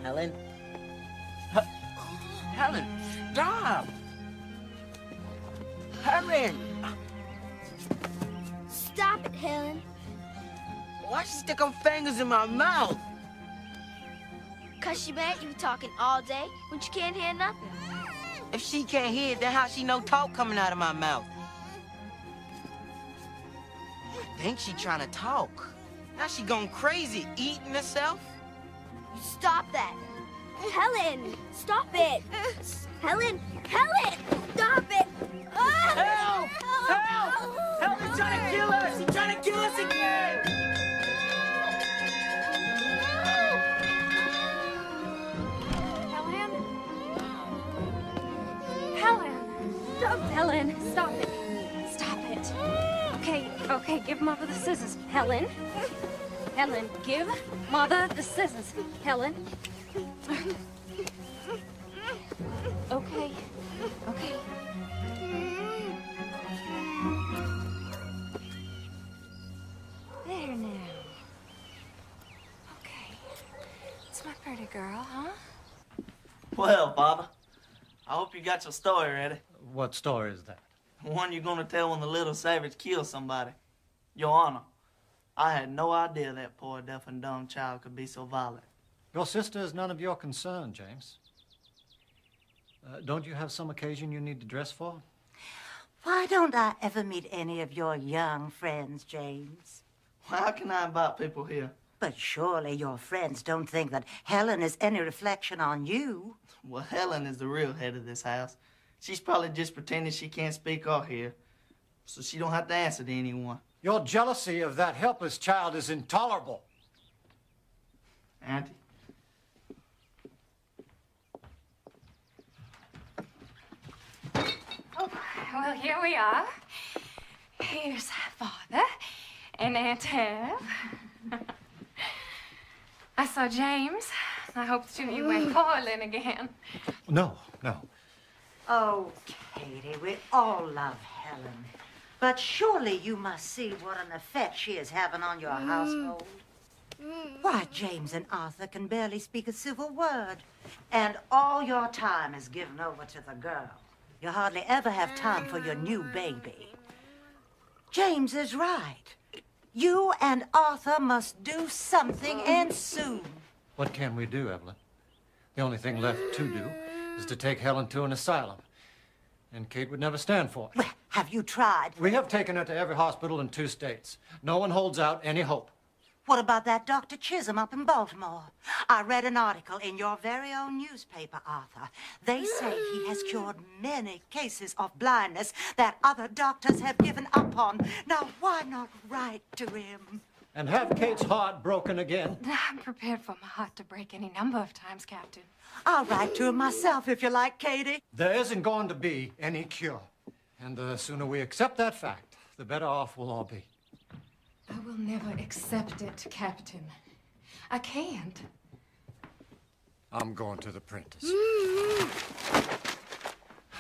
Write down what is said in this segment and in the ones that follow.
Helen? Helen, stop! Helen! Stop it, Helen. Why'd she stick her fingers in my mouth? 'Cause she mad you talking all day when she can't hear nothing. If she can't hear it, then how she know talk coming out of my mouth? I think she trying to talk. Now she going crazy, eating herself. Stop that. Helen, stop it. Helen, Helen, stop it. Help! Help! Help! He's trying to kill us! He's trying to kill us again! Helen? Helen! Stop, Helen! Stop it! Stop it! Okay, give Mother the scissors. Helen? Helen, give Mother the scissors. Helen? Okay. There now. Okay. It's my pretty girl, huh? Well, Father, I hope you got your story ready. What story is that? The one you're gonna tell when the little savage kills somebody. Your Honor, I had no idea that poor deaf and dumb child could be so violent. Your sister is none of your concern, James. Don't you have some occasion you need to dress for? Why don't I ever meet any of your young friends, James? How can I invite people here? But surely your friends don't think that Helen is any reflection on you. Well, Helen is the real head of this house. She's probably just pretending she can't speak or hear, so she don't have to answer to anyone. Your jealousy of that helpless child is intolerable. Auntie? Oh, well, here we are. Here's Father and Aunt Tab. I saw James. I hope you went quarreling again. No. Oh, Katie, we all love Helen. But surely you must see what an effect she is having on your household. Why, James and Arthur can barely speak a civil word. And all your time is given over to the girl. You hardly ever have time for your new baby. James is right. You and Arthur must do something, and soon. What can we do, Evelyn? The only thing left to do is to take Helen to an asylum. And Kate would never stand for it. Well, have you tried? We have taken her to every hospital in 2 states. No one holds out any hope. What about that Dr. Chisholm up in Baltimore? I read an article in your very own newspaper, Arthur. They say he has cured many cases of blindness that other doctors have given up on. Now, why not write to him? And have Kate's heart broken again. I'm prepared for my heart to break any number of times, Captain. I'll write to him myself if you like, Katie. There isn't going to be any cure. And the sooner we accept that fact, the better off we'll all be. I will never accept it, Captain. I can't. I'm going to the Prentice.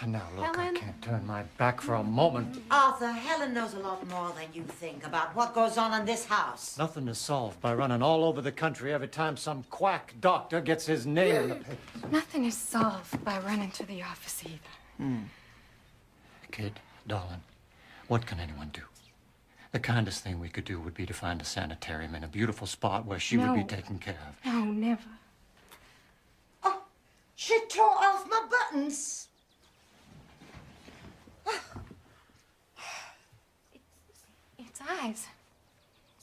Now, look, Helen? I can't turn my back for a moment. Arthur, Helen knows a lot more than you think about what goes on in this house. Nothing is solved by running all over the country every time some quack doctor gets his name in the papers. Nothing is solved by running to the office either. Kid, darling, what can anyone do? The kindest thing we could do would be to find a sanitarium in a beautiful spot where she would be taken care of. No, never. Oh, she tore off my buttons. It's eyes.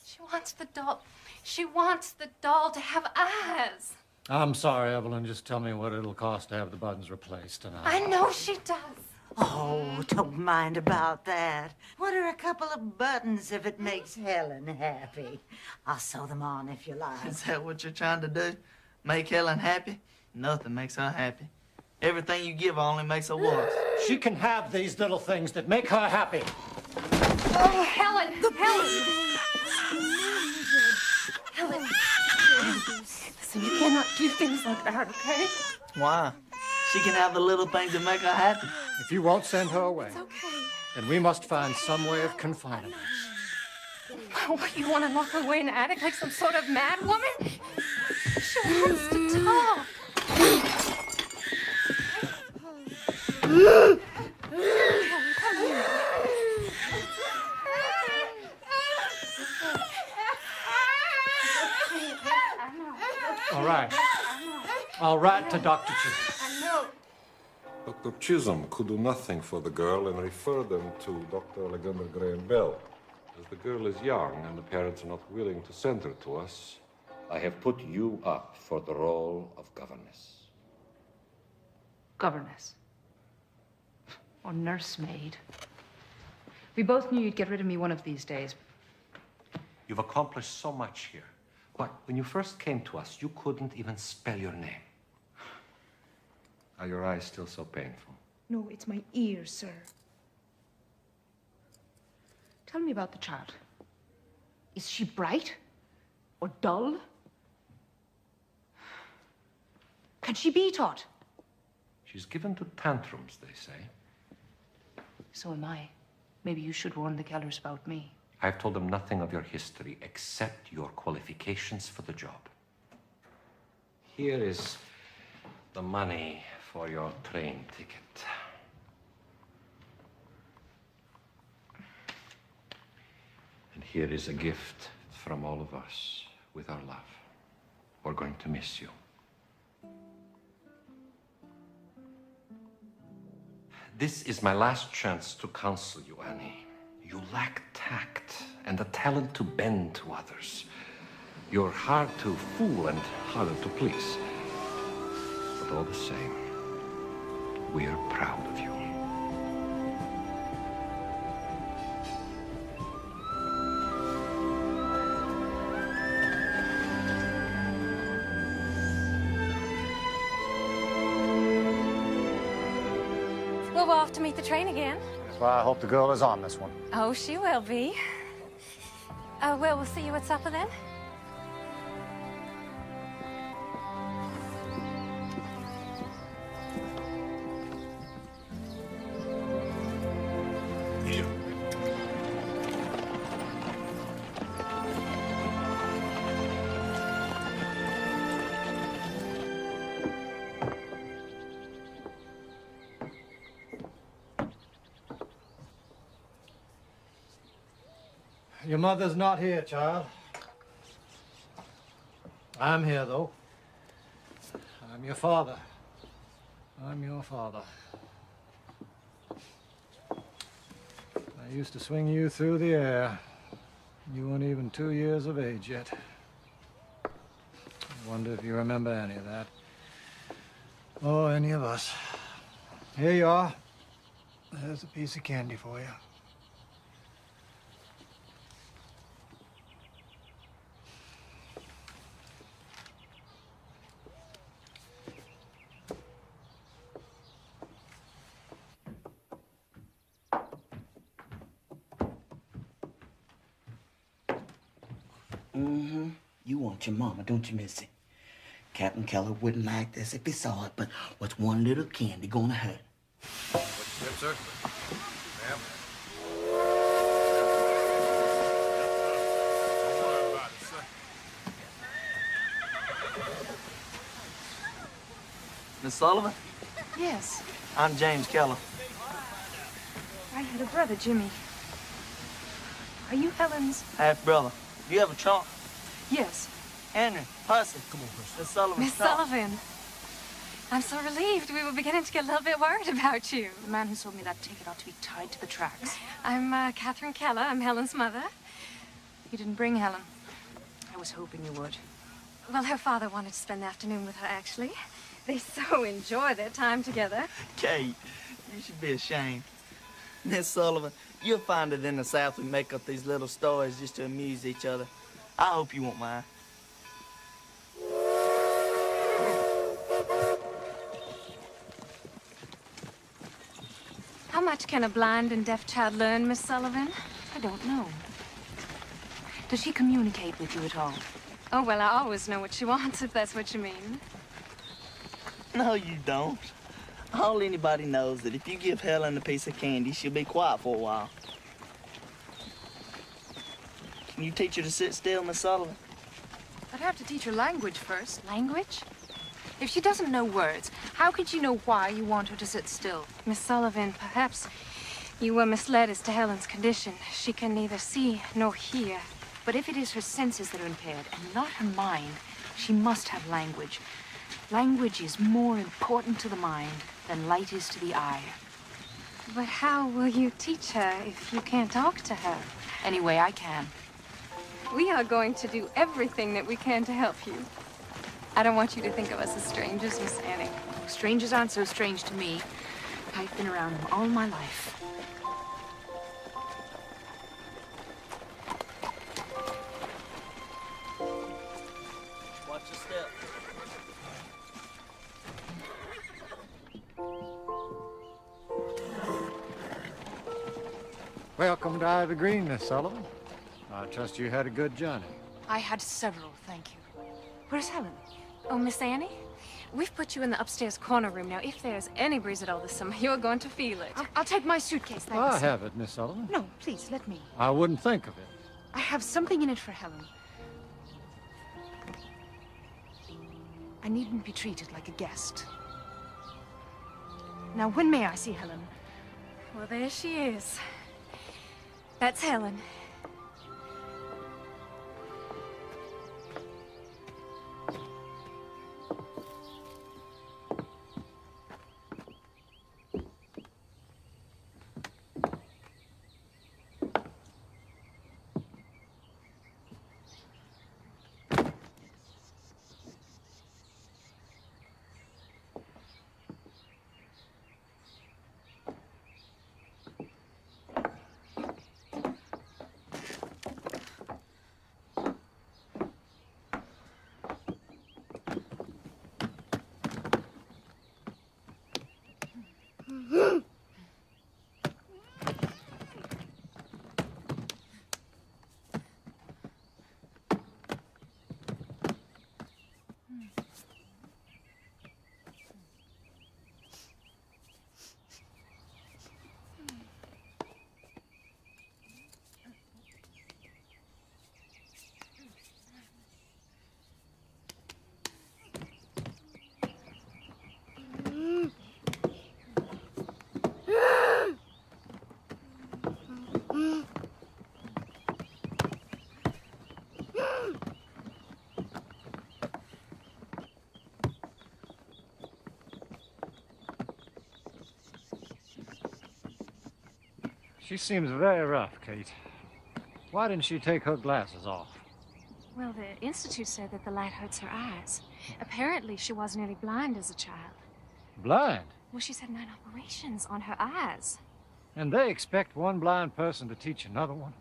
She wants the doll. She wants the doll to have eyes. I'm sorry, Evelyn. Just tell me what it'll cost to have the buttons replaced. And I know she does. Oh, don't mind about that. What are a couple of buttons if it makes Helen happy? I'll sew them on if you like. Is that what you're trying to do? Make Helen happy? Nothing makes her happy. Everything you give her only makes her worse. She can have these little things that make her happy. Oh, Helen! Helen! Listen, you cannot do things like that, okay? Why? She can have the little things that make her happy. If you won't send her away, It's okay. then we must find some way of confining her. What, you want to lock her away in the attic like some sort of mad woman? She wants to talk. All right. I'll write to Dr. Chisholm. Dr. Chisholm could do nothing for the girl and refer them to Dr. Alexander Graham Bell. As the girl is young and the parents are not willing to send her to us, I have put you up for the role of governess. Governess. Or nursemaid. We both knew you'd get rid of me one of these days. You've accomplished so much here. But when you first came to us, you couldn't even spell your name. Are your eyes still so painful? No, it's my ears, sir. Tell me about the child. Is she bright? Or dull? Can she be taught? She's given to tantrums, they say. So am I. Maybe you should warn the Kellers about me. I've told them nothing of your history except your qualifications for the job. Here is the money for your train ticket. And here is a gift from all of us with our love. We're going to miss you. This is my last chance to counsel you, Annie. You lack tact and the talent to bend to others. You're hard to fool and harder to please. But all the same, we're proud of you. Well, we'll have to meet the train again. That's why I hope the girl is on this one. Oh, she will be. Well, we'll see you at supper then. Here. Your mother's not here, child. I'm here, though. I'm your father. I'm your father. I used to swing you through the air. You weren't even 2 years of age yet. I wonder if you remember any of that. Or any of us. Here you are. There's a piece of candy for you. You want your mama, don't you, Missy? Captain Keller wouldn't like this if he saw it, but what's one little candy gonna hurt? What's that, sir? Ma'am? Don't worry about it, sir. Miss Sullivan, Yes. I'm James Keller. I had a brother, Jimmy. Are you Helen's? Half-brother. Do you have a trunk? Yes. Henry, Hussey. Come on, Miss Sullivan. Miss Sullivan. I'm so relieved. We were beginning to get a little bit worried about you. The man who sold me that ticket ought to be tied to the tracks. I'm Catherine Keller. I'm Helen's mother. You didn't bring Helen. I was hoping you would. Well, her father wanted to spend the afternoon with her, actually. They so enjoy their time together. Kate, you should be ashamed. Miss Sullivan, you'll find it in the South we make up these little stories just to amuse each other. I hope you won't mind. How much can a blind and deaf child learn, Miss Sullivan? I don't know. Does she communicate with you at all? Oh, well, I always know what she wants, if that's what you mean. No, you don't. All anybody knows that if you give Helen a piece of candy, she'll be quiet for a while. Can you teach her to sit still, Miss Sullivan? I'd have to teach her language first. Language? If she doesn't know words, how can she know why you want her to sit still? Miss Sullivan, perhaps you were misled as to Helen's condition. She can neither see nor hear. But if it is her senses that are impaired and not her mind, she must have language. Language is more important to the mind than light is to the eye. But how will you teach her if you can't talk to her? Any way I can. We are going to do everything that we can to help you. I don't want you to think of us as strangers, Miss Annie. Strangers aren't so strange to me. I've been around them all my life. Watch your step. Welcome to Ivy Green, Miss Sullivan. I trust you had a good journey. I had several, thank you. Where's Helen? Oh, Miss Annie, we've put you in the upstairs corner room. Now, if there's any breeze at all this summer, you're going to feel it. I'll take my suitcase, thanks. I have it, Miss Sullivan. No, please, let me. I wouldn't think of it. I have something in it for Helen. I needn't be treated like a guest. Now, when may I see Helen? Well, there she is. That's Helen. She seems very rough, Kate. Why didn't she take her glasses off? Well, the Institute said that the light hurts her eyes. Apparently, she was nearly blind as a child. Blind? Well, she's had 9 operations on her eyes. And they expect one blind person to teach another one?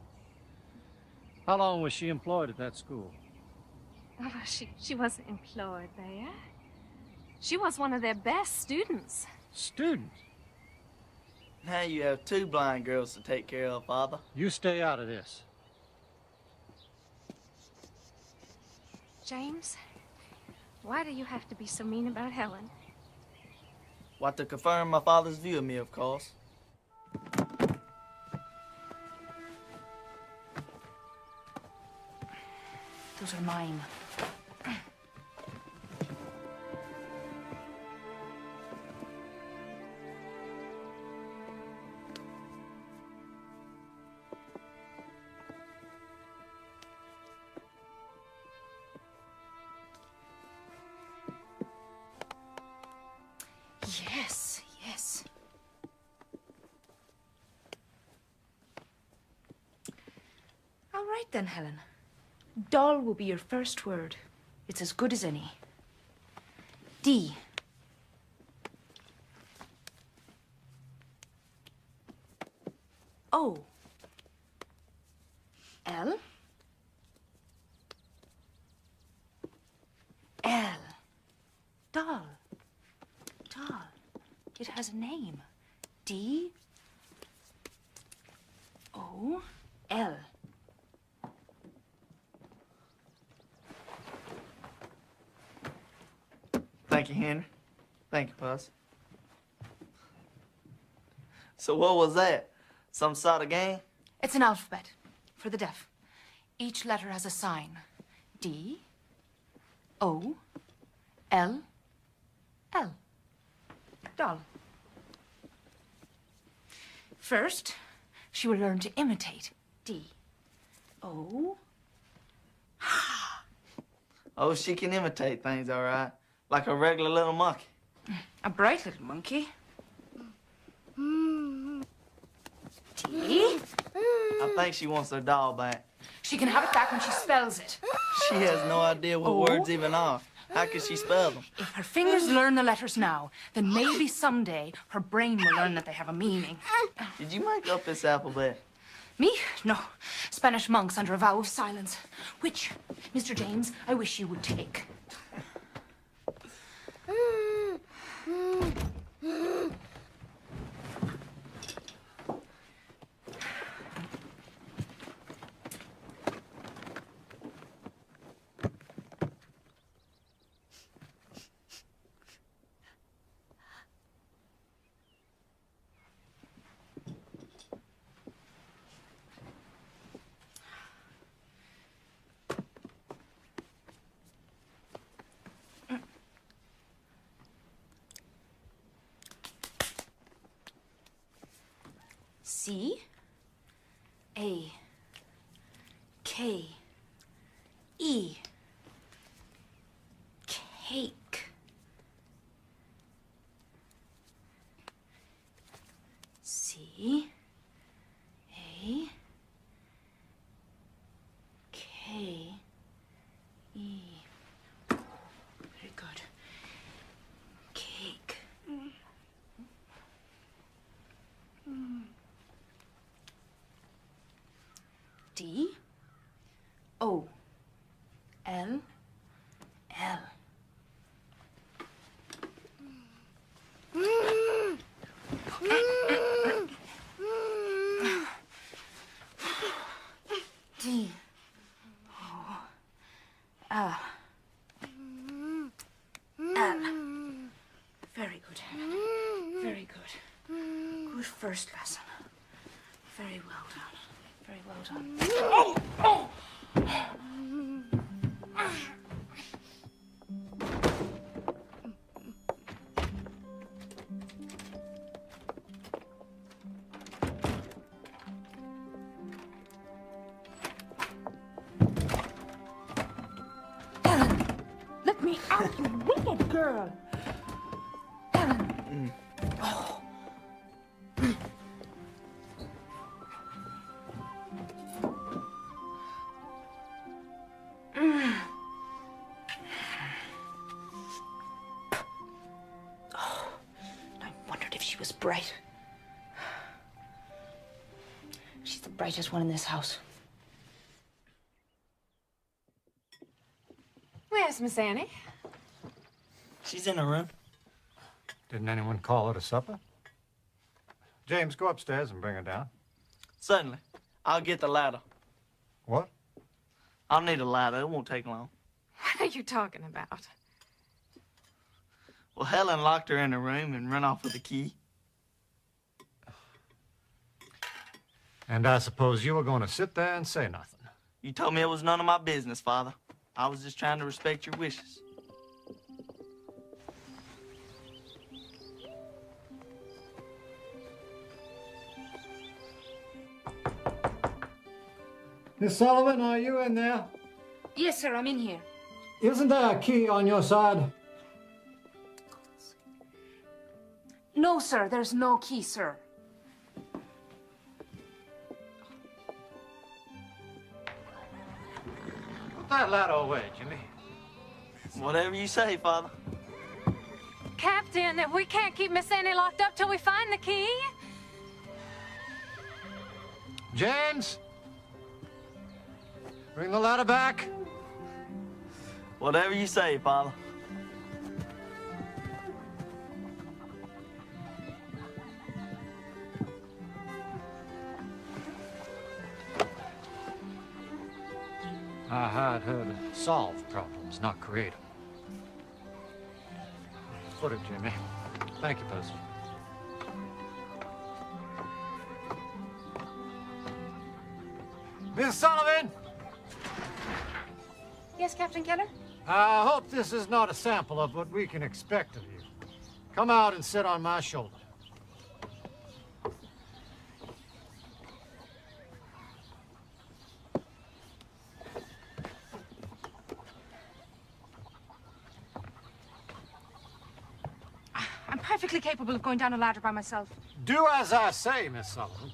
How long was she employed at that school? Oh, she wasn't employed there. She was one of their best students. Students? Now you have 2 blind girls to take care of, Father. You stay out of this. James, why do you have to be so mean about Helen? What, to confirm my father's view of me, of course. Those are mine. Yes, yes. All right then, Helen. Doll will be your first word. It's as good as any. D. O. L. L. Doll. Doll. It has a name. D. O. L. Thank you, Henry. Thank you, Puss. So what was that? Some sort of game? It's an alphabet for the deaf. Each letter has a sign. D, D-O-L-L. Doll. First, she will learn to imitate. D-O. Oh, she can imitate things, all right. Like a regular little monkey. A bright little monkey. D. I think she wants her doll back. She can have it back when she spells it. She has no idea what words even are. How can she spell them? If her fingers learn the letters now, then maybe someday her brain will learn that they have a meaning. Did you make up this alphabet? Me? No. Spanish monks under a vow of silence. Which, Mr. James, I wish you would take. C A K E cake. C A K E. Very good. Cake. D O L L. D O L L. Very good. Very good. Good first lesson. Very well done. Very well done. Oh! Oh! Ellen, let me out, you wicked girl. Ellen. Oh. Was bright. She's the brightest one in this house. Where's Miss Annie? She's in her room. Didn't anyone call her to supper? James, go upstairs and bring her down. Certainly. I'll get the ladder. What? I'll need a ladder. It won't take long. What are you talking about? Well, Helen locked her in her room and ran off with the key. And I suppose you were going to sit there and say nothing. You told me it was none of my business, Father. I was just trying to respect your wishes. Miss Sullivan, are you in there? Yes, sir, I'm in here. Isn't there a key on your side? No, sir, there's no key, sir. Put that ladder away, Jimmy. Whatever you say, Father. Captain, we can't keep Miss Annie locked up till we find the key. James! Bring the ladder back. Whatever you say, Father. I hired her to solve problems, not create them. Put it, Jimmy. Thank you, Percy. Miss Sullivan! Yes, Captain Keller? I hope this is not a sample of what we can expect of you. Come out and sit on my shoulder. I'm perfectly capable of going down a ladder by myself. Do as I say, Miss Sullivan.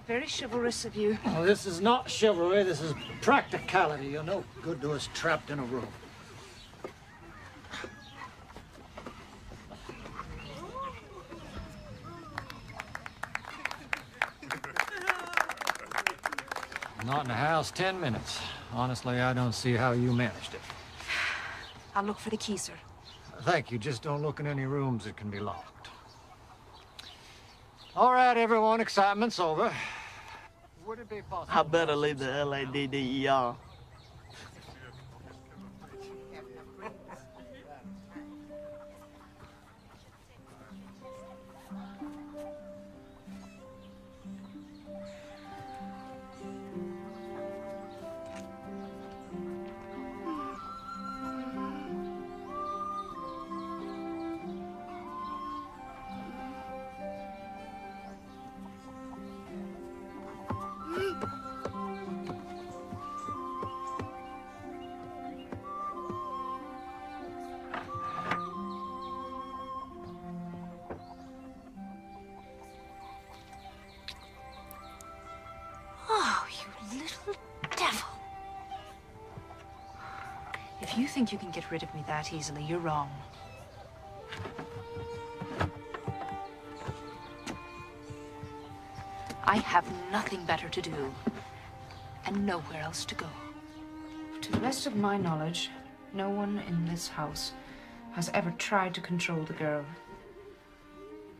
Very chivalrous of you. Oh, this is not chivalry, this is practicality. You're no good to us trapped in a room. Not in the house 10 minutes. Honestly, I don't see how you managed it. I'll look for the key, sir. Thank you. Just don't look in any rooms that can be locked. All right, everyone. Excitement's over. Would it be possible? I better leave the LADDER. Oh, you little devil. If you think you can get rid of me that easily, you're wrong. I have nothing better to do, and nowhere else to go. To the best of my knowledge, no one in this house has ever tried to control the girl.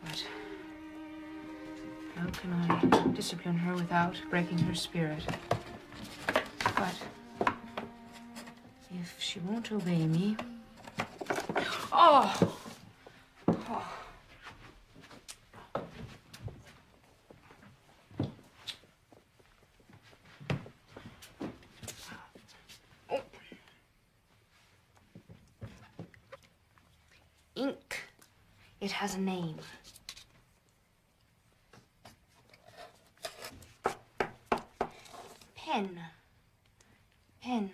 But how can I discipline her without breaking her spirit? But if she won't obey me... Oh! Oh. Ink. It has a name. Pen. Pen.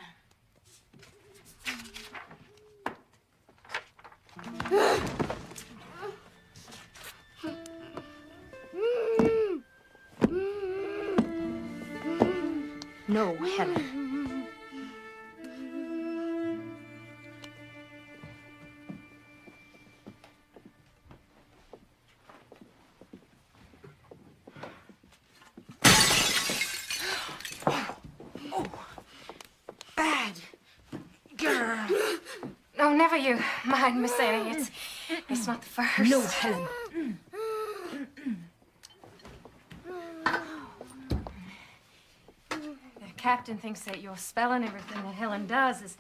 No, Helen. No, never you mind, Miss Annie. It's not the first. No, Helen. The captain thinks that your spelling everything that Helen does is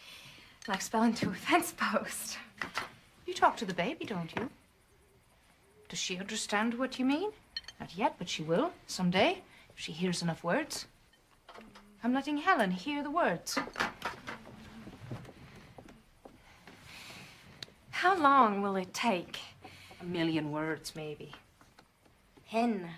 like spelling to a fence post. You talk to the baby, don't you? Does she understand what you mean? Not yet, but she will someday if she hears enough words. I'm letting Helen hear the words. How long will it take? 1,000,000 words, maybe. Hen.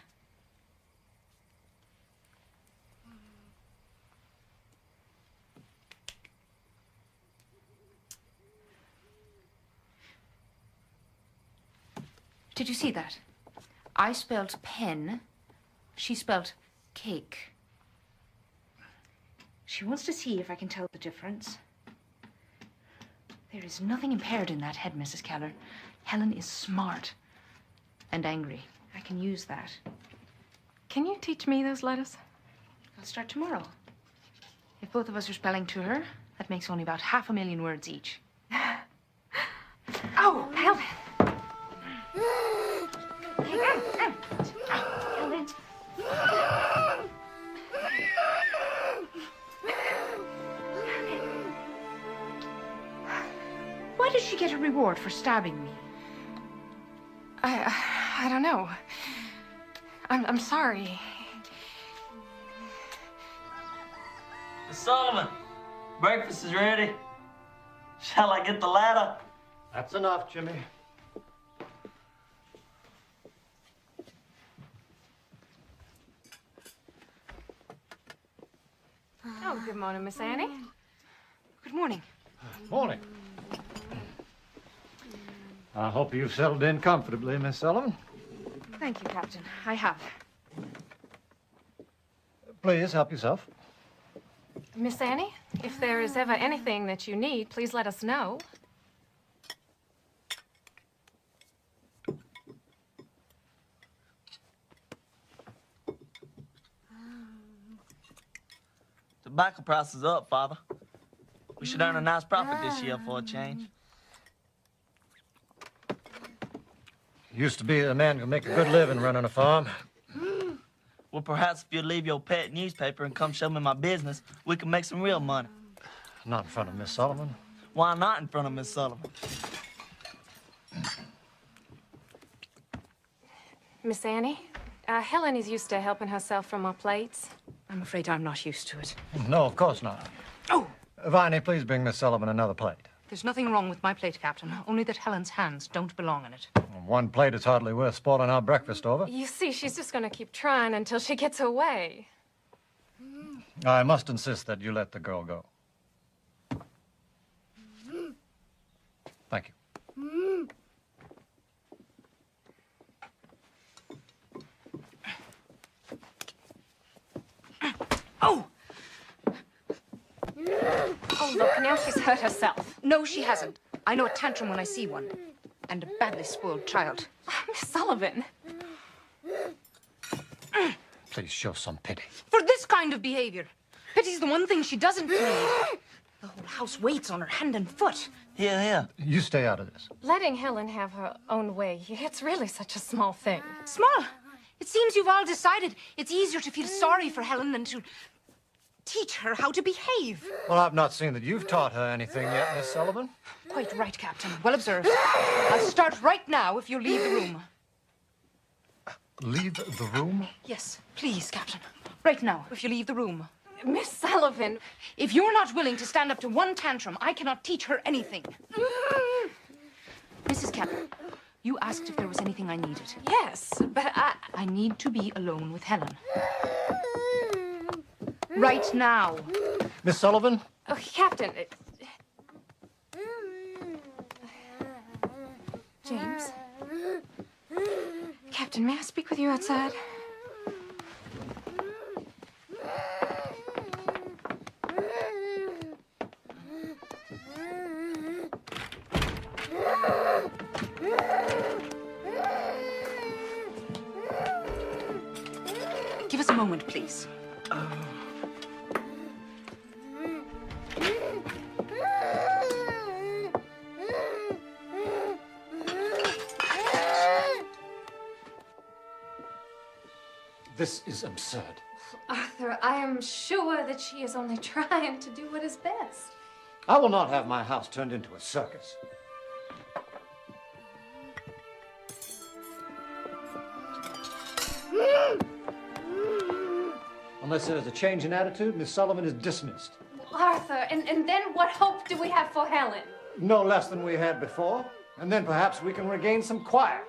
Did you see that? I spelled pen. She spelled cake. She wants to see if I can tell the difference. There is nothing impaired in that head, Mrs. Keller. Helen is smart and angry. I can use that. Can you teach me those letters? I'll start tomorrow. If both of us are spelling to her, that makes only about 500,000 words each. Oh, Helen! Helen. Why does she get a reward for stabbing me? I don't know. I'm sorry. Miss Sullivan, breakfast is ready. Shall I get the ladder? That's enough, Jimmy. Oh, good morning, Miss Annie. Good morning. Morning. I hope you've settled in comfortably, Miss Sullivan. Thank you, Captain. I have. Please help yourself. Miss Annie, if there is ever anything that you need, please let us know. Tobacco price is up, Father. We should earn a nice profit this year for a change. Used to be a man who make a good living running a farm. Well, perhaps if you leave your pet newspaper and come show me my business, we can make some real money. Not in front of Miss Sullivan. Why not in front of Miss Sullivan? Miss Annie, Helen is used to helping herself from our plates. I'm afraid I'm not used to it. No, of course not. Oh! Viney, please bring Miss Sullivan another plate. There's nothing wrong with my plate, Captain. Only that Helen's hands don't belong in it. One plate is hardly worth spoiling our breakfast over. You see, she's just going to keep trying until she gets her way. I must insist that you let the girl go. Thank you. Oh! Oh, look, now she's hurt herself. No, she hasn't. I know a tantrum when I see one. And a badly spoiled child. Oh, Miss Sullivan. Please show some pity. For this kind of behavior. Pity's the one thing she doesn't need. The whole house waits on her hand and foot. Here. You stay out of this. Letting Helen have her own way, it's really such a small thing. Small? It seems you've all decided it's easier to feel sorry for Helen than to teach her how to behave. Well, I've not seen that you've taught her anything yet, Miss Sullivan. Quite right, Captain. Well observed. I'll start right now if you'll leave the room. Leave the room? Yes, please, Captain. Right now, if you leave the room. Miss Sullivan. If you're not willing to stand up to one tantrum, I cannot teach her anything. Mrs. Keller, you asked if there was anything I needed. Yes, but I need to be alone with Helen. Right now. Miss Sullivan? Oh, Captain. James? Captain, may I speak with you outside? Give us a moment, please. This is absurd. Arthur, I am sure that she is only trying to do what is best. I will not have my house turned into a circus. Unless there's a change in attitude, Miss Sullivan is dismissed. Arthur, and then what hope do we have for Helen? No less than we had before. And then perhaps we can regain some quiet.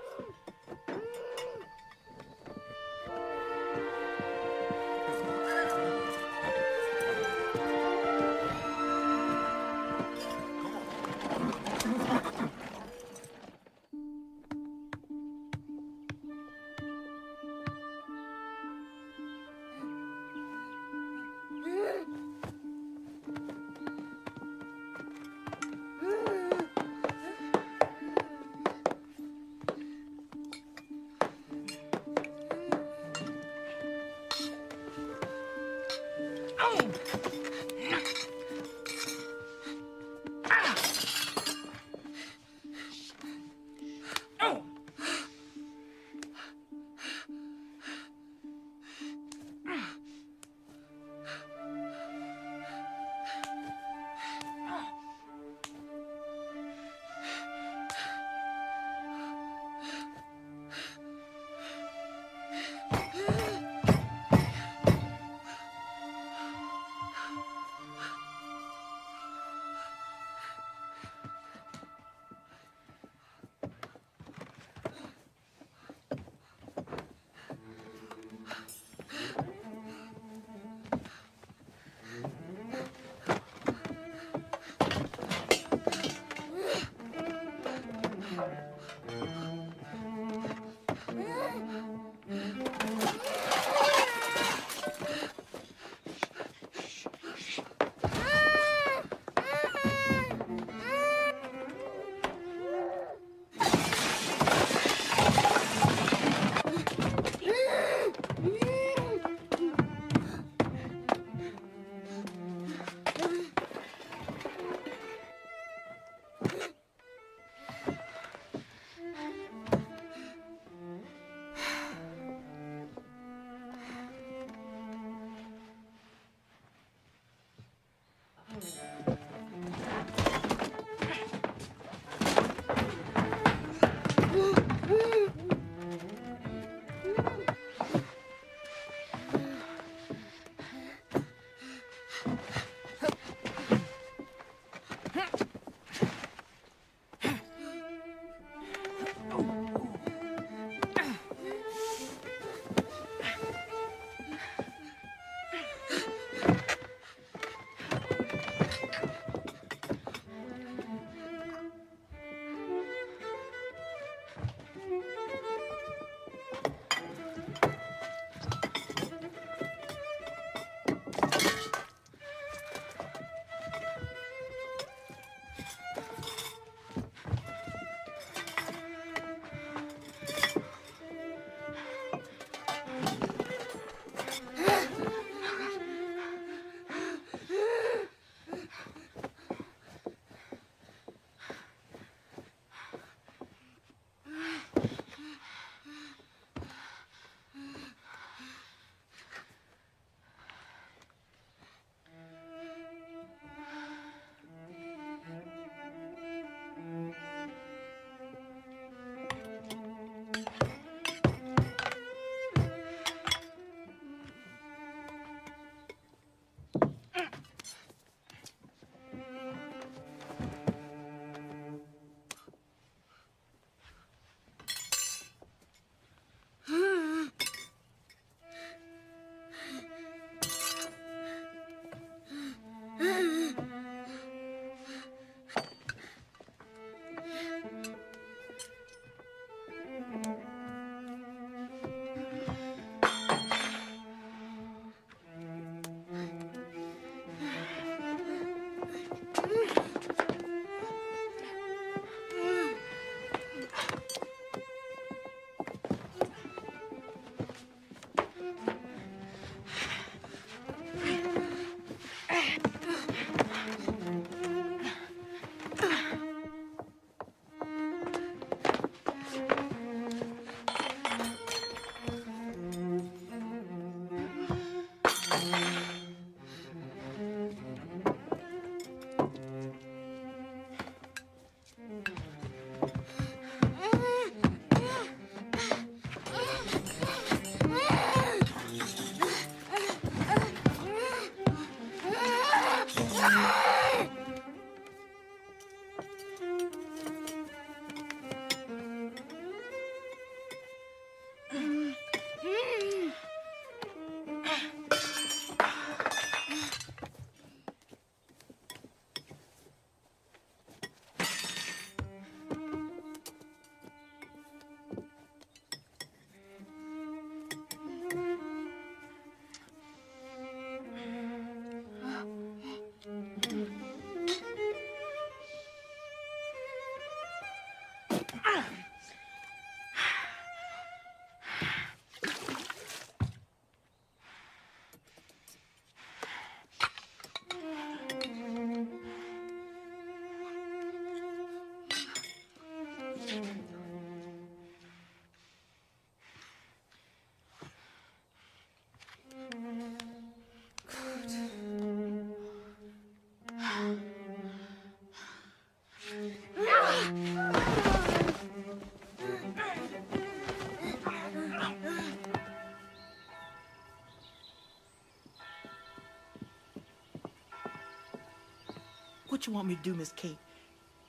what you want me to do, Miss Kate?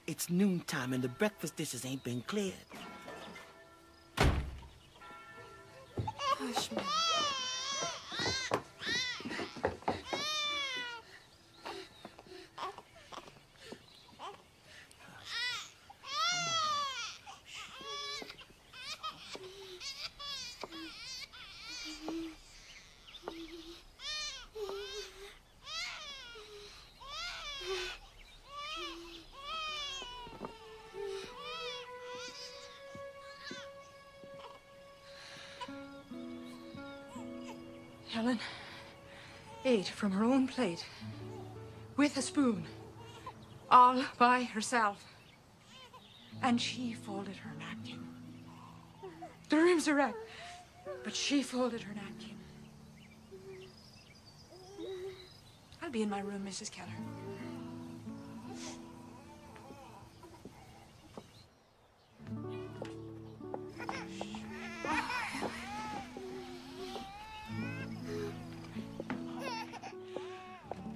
It's noontime and the breakfast dishes ain't been cleared. Hush, man. Helen ate from her own plate with a spoon, all by herself. And she folded her napkin. The room's a wreck, but she folded her napkin. I'll be in my room, Mrs. Keller.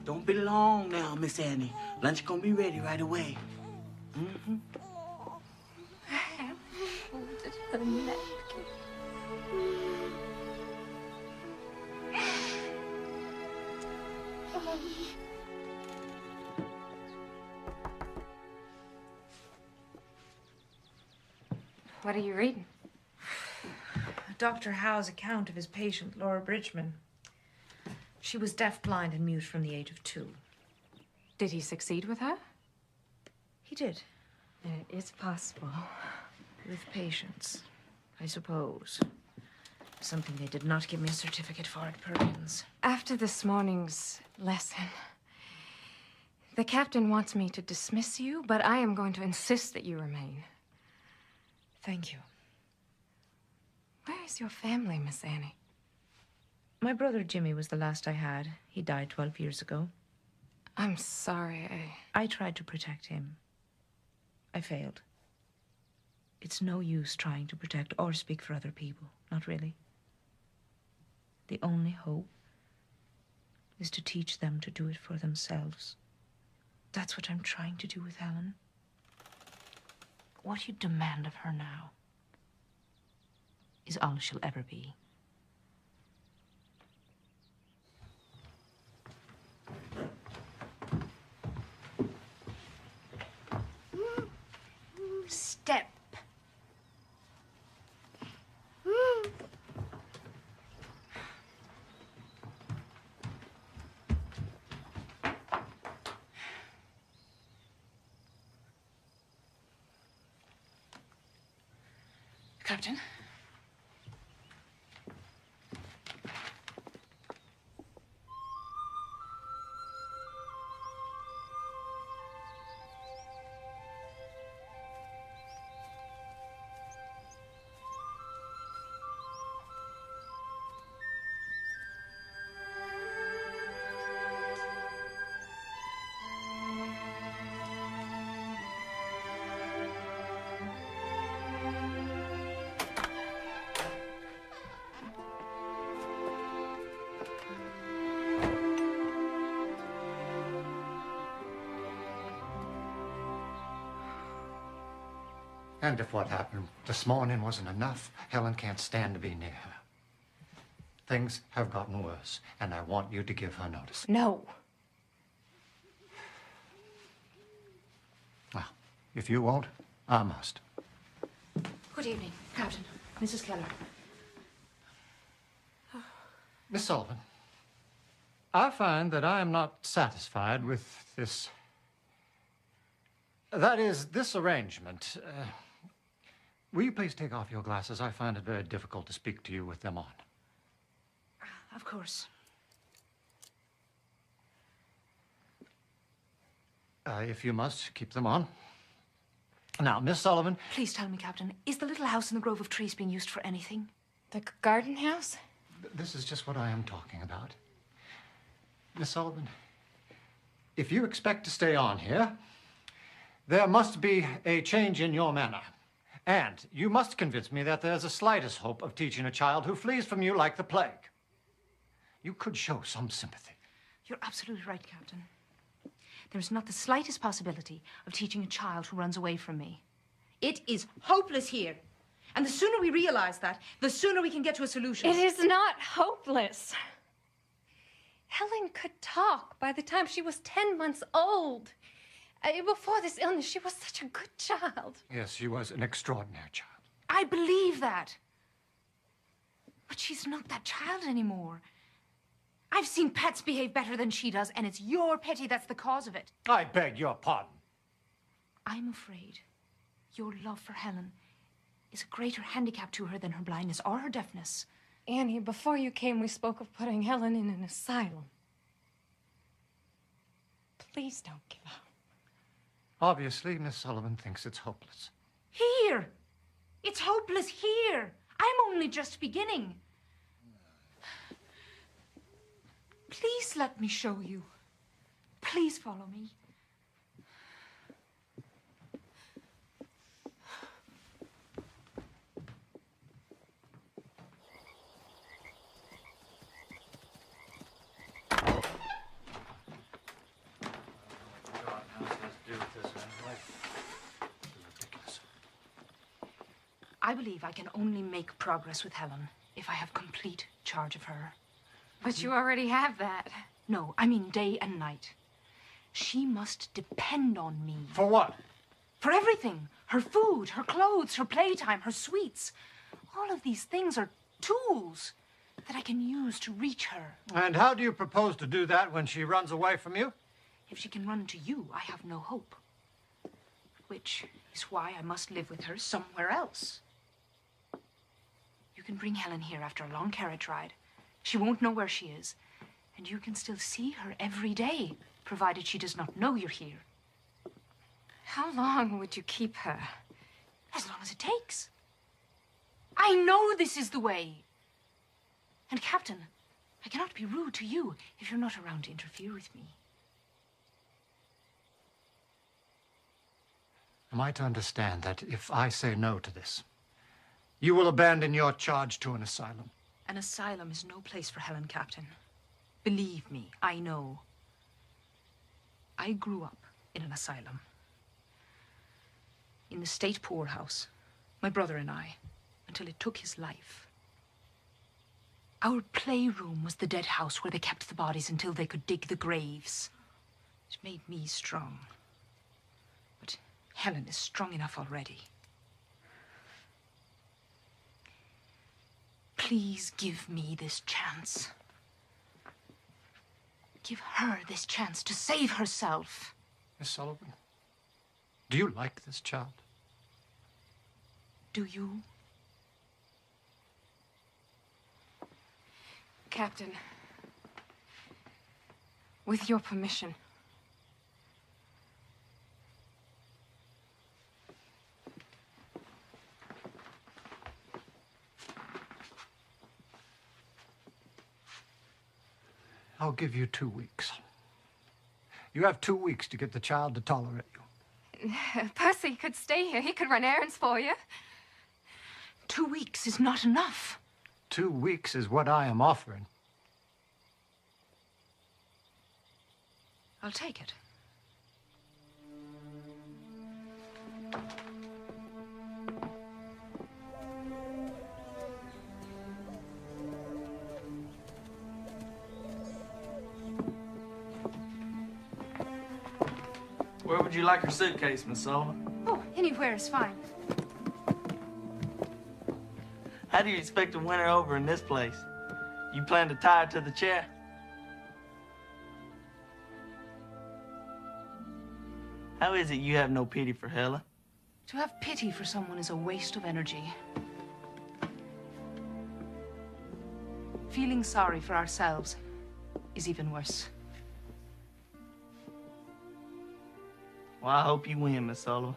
Don't be long now, Miss Annie. Lunch gonna be ready right away. Mm-hmm. I folded her napkin. What are you reading? Dr. Howe's account of his patient, Laura Bridgman. She was deaf, blind, and mute from the age of 2. Did he succeed with her? He did. It is possible. With patience, I suppose. Something they did not give me a certificate for at Perkins. After this morning's lesson, the captain wants me to dismiss you, but I am going to insist that you remain. Thank you. Where is your family, Miss Annie? My brother Jimmy was the last I had. He died 12 years ago. I'm sorry. I tried to protect him. I failed. It's no use trying to protect or speak for other people. Not really. The only hope is to teach them to do it for themselves. That's what I'm trying to do with Helen. What you demand of her now is all she'll ever be. Step. Captain? And if what happened this morning wasn't enough, Helen can't stand to be near her. Things have gotten worse, and I want you to give her notice. No. Well, if you won't, I must. Good evening, Captain. Mrs. Keller. Miss Sullivan, I find that I am not satisfied with this... That is, this arrangement. Will you please take off your glasses? I find it very difficult to speak to you with them on. Of course. If you must, keep them on. Now, Miss Sullivan... Please tell me, Captain, is the little house in the grove of trees being used for anything? The garden house? This is just what I am talking about. Miss Sullivan, if you expect to stay on here, there must be a change in your manner. And you must convince me that there's the slightest hope of teaching a child who flees from you like the plague. You could show some sympathy. You're absolutely right, Captain. There is not the slightest possibility of teaching a child who runs away from me. It is hopeless here. And the sooner we realize that, the sooner we can get to a solution. It is not hopeless. Helen could talk by the time she was 10 months old. Before this illness, she was such a good child. Yes, she was an extraordinary child. I believe that. But she's not that child anymore. I've seen pets behave better than she does, and it's your pity that's the cause of it. I beg your pardon. I'm afraid your love for Helen is a greater handicap to her than her blindness or her deafness. Annie, before you came, we spoke of putting Helen in an asylum. Please don't give up. Obviously, Miss Sullivan thinks it's hopeless. Here! It's hopeless here! I'm only just beginning. Please let me show you. Please follow me. I believe I can only make progress with Helen if I have complete charge of her. But you already have that. No, I mean day and night. She must depend on me. For what? For everything. Her food, her clothes, her playtime, her sweets. All of these things are tools that I can use to reach her. And how do you propose to do that when she runs away from you? If she can run to you, I have no hope. Which is why I must live with her somewhere else. You can bring Helen here after a long carriage ride. She won't know where she is. And you can still see her every day, provided she does not know you're here. How long would you keep her? As long as it takes. I know this is the way. And, Captain, I cannot be rude to you if you're not around to interfere with me. Am I to understand that if I say no to this, you will abandon your charge to an asylum? An asylum is no place for Helen, Captain. Believe me, I know. I grew up in an asylum. In the state poorhouse, my brother and I, until it took his life. Our playroom was the dead house where they kept the bodies until they could dig the graves. It made me strong. But Helen is strong enough already. Please give me this chance. Give her this chance to save herself. Miss Sullivan, do you like this child? Do you? Captain, with your permission. I'll give you 2 weeks. You have 2 weeks to get the child to tolerate you. Percy could stay here. He could run errands for you. 2 weeks is not enough. 2 weeks is what I am offering. I'll take it. Where would you like your suitcase, Miss Sullivan? Oh, anywhere is fine. How do you expect to win her over in this place? You plan to tie her to the chair? How is it you have no pity for Helen? To have pity for someone is a waste of energy. Feeling sorry for ourselves is even worse. Well, I hope you win, Miss Sullivan.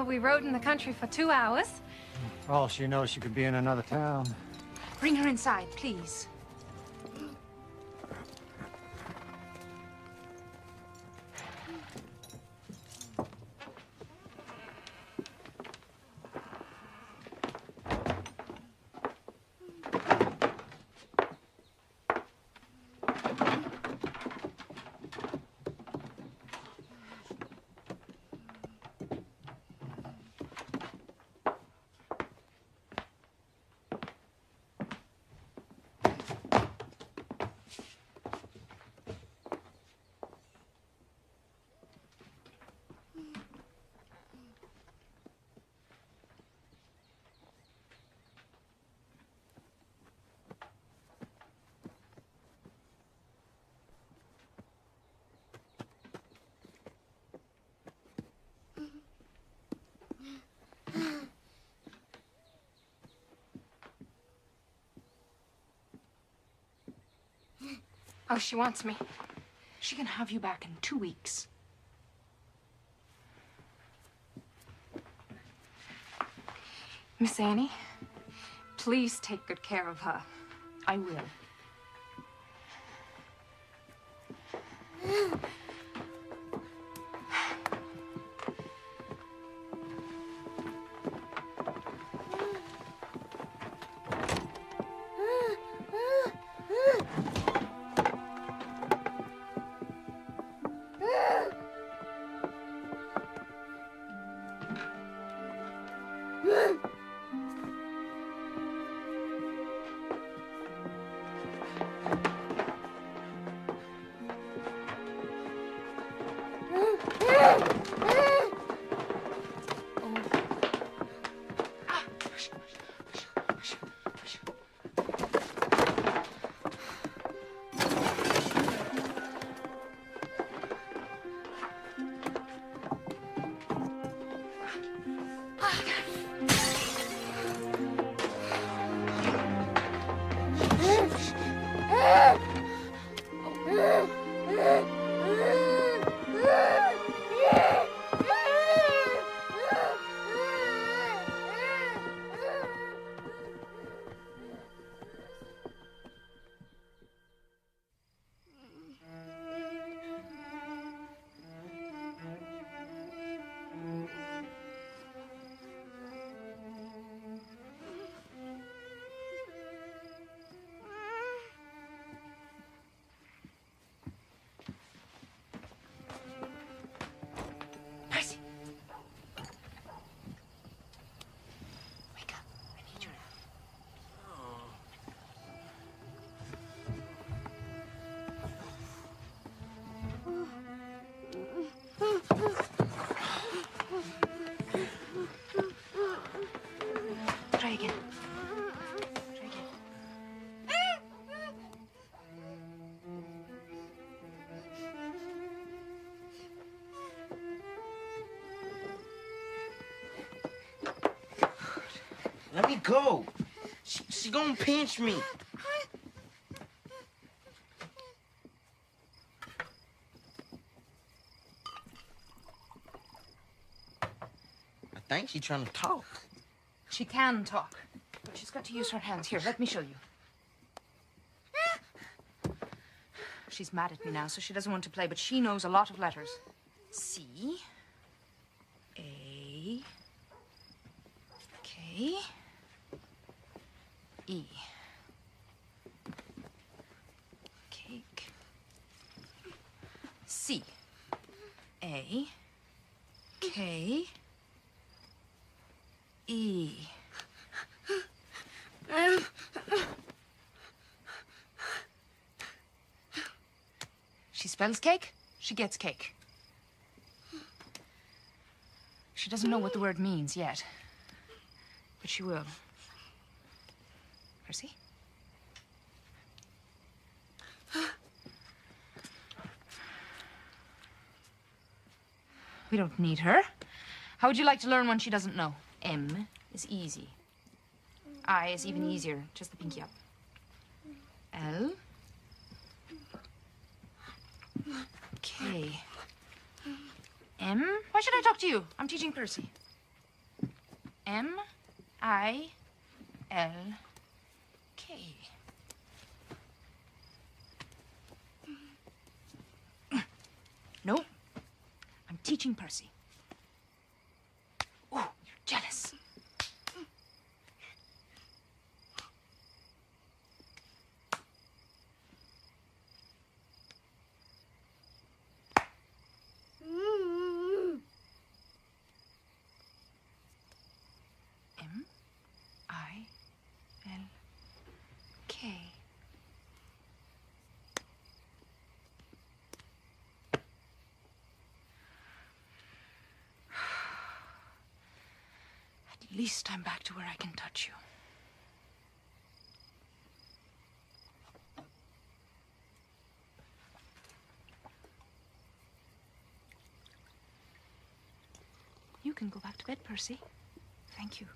Well, we rode in the country for 2 hours. For all she knows, she could be in another town. Bring her inside, please. Oh, she wants me. She can have you back in 2 weeks. Miss Annie, please take good care of her. I will. Try again. Try again. Let me go. She gonna pinch me. I think she's trying to talk. She can talk, but she's got to use her hands. Here, let me show you. She's mad at me now, so she doesn't want to play, but she knows a lot of letters. C, A, K, E. Cake. C, A, K, E. She spells cake, she gets cake. She doesn't know what the word means yet, but she will. Percy? We don't need her. How would you like to learn one she doesn't know? M is easy. I is even easier, just the pinky up. L. K. M. Why should I talk to you? I'm teaching Percy. M-I-L-K. Nope. I'm teaching Percy. Oh, you're jealous. M-I-L-K. At least I'm back to where I can touch you. You can go back to bed, Percy. Thank you.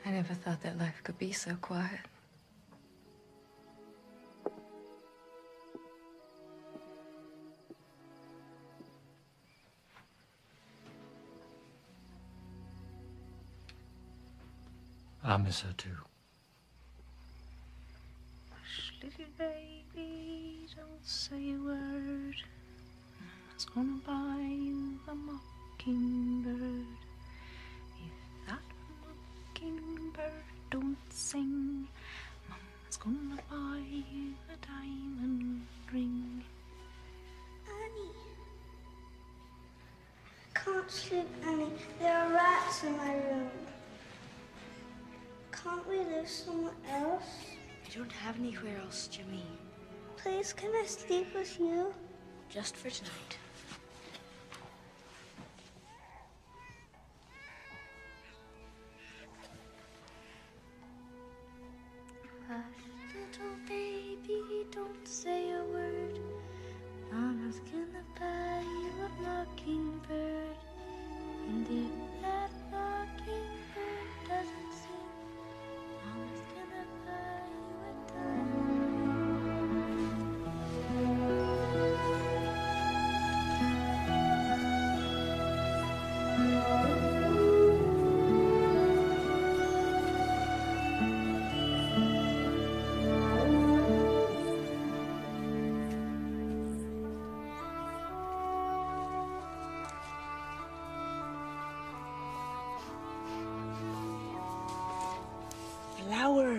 I never thought that life could be so quiet. I miss her too. Hush, little baby, don't say a word. Mama's gonna buy you a mockingbird. If that mockingbird don't sing, Mama's gonna buy you a diamond ring. Annie. I can't sleep, Annie. There are rats in my room. Can't we live somewhere else? We don't have anywhere else, Jimmy. Please, can I sleep with you? Just for tonight. Hush, little baby, don't say a word. Mama's gonna buy you a mockingbird. And if that mockingbird doesn't sing, Mama's gonna buy you a diamond. Flower.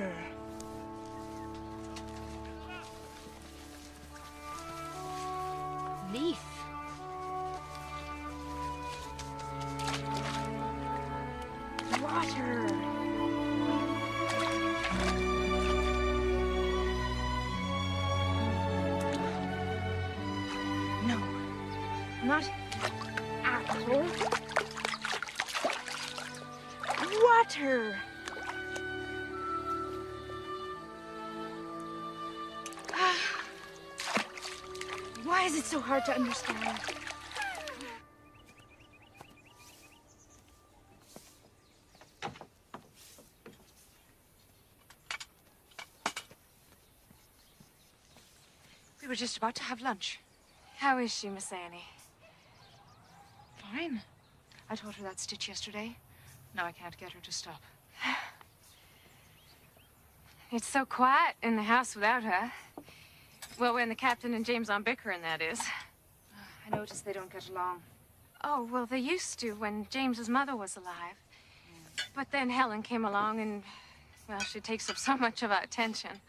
Leaf. Water. No, not apple. Water. Why is it so hard to understand? We were just about to have lunch. How is she, Miss Annie? Fine. I taught her that stitch yesterday. Now I can't get her to stop. It's so quiet in the house without her. Well, when the captain and James aren't bickering, that is. I noticed they don't get along. Oh, well, they used to when James's mother was alive. But then Helen came along and, well, she takes up so much of our attention.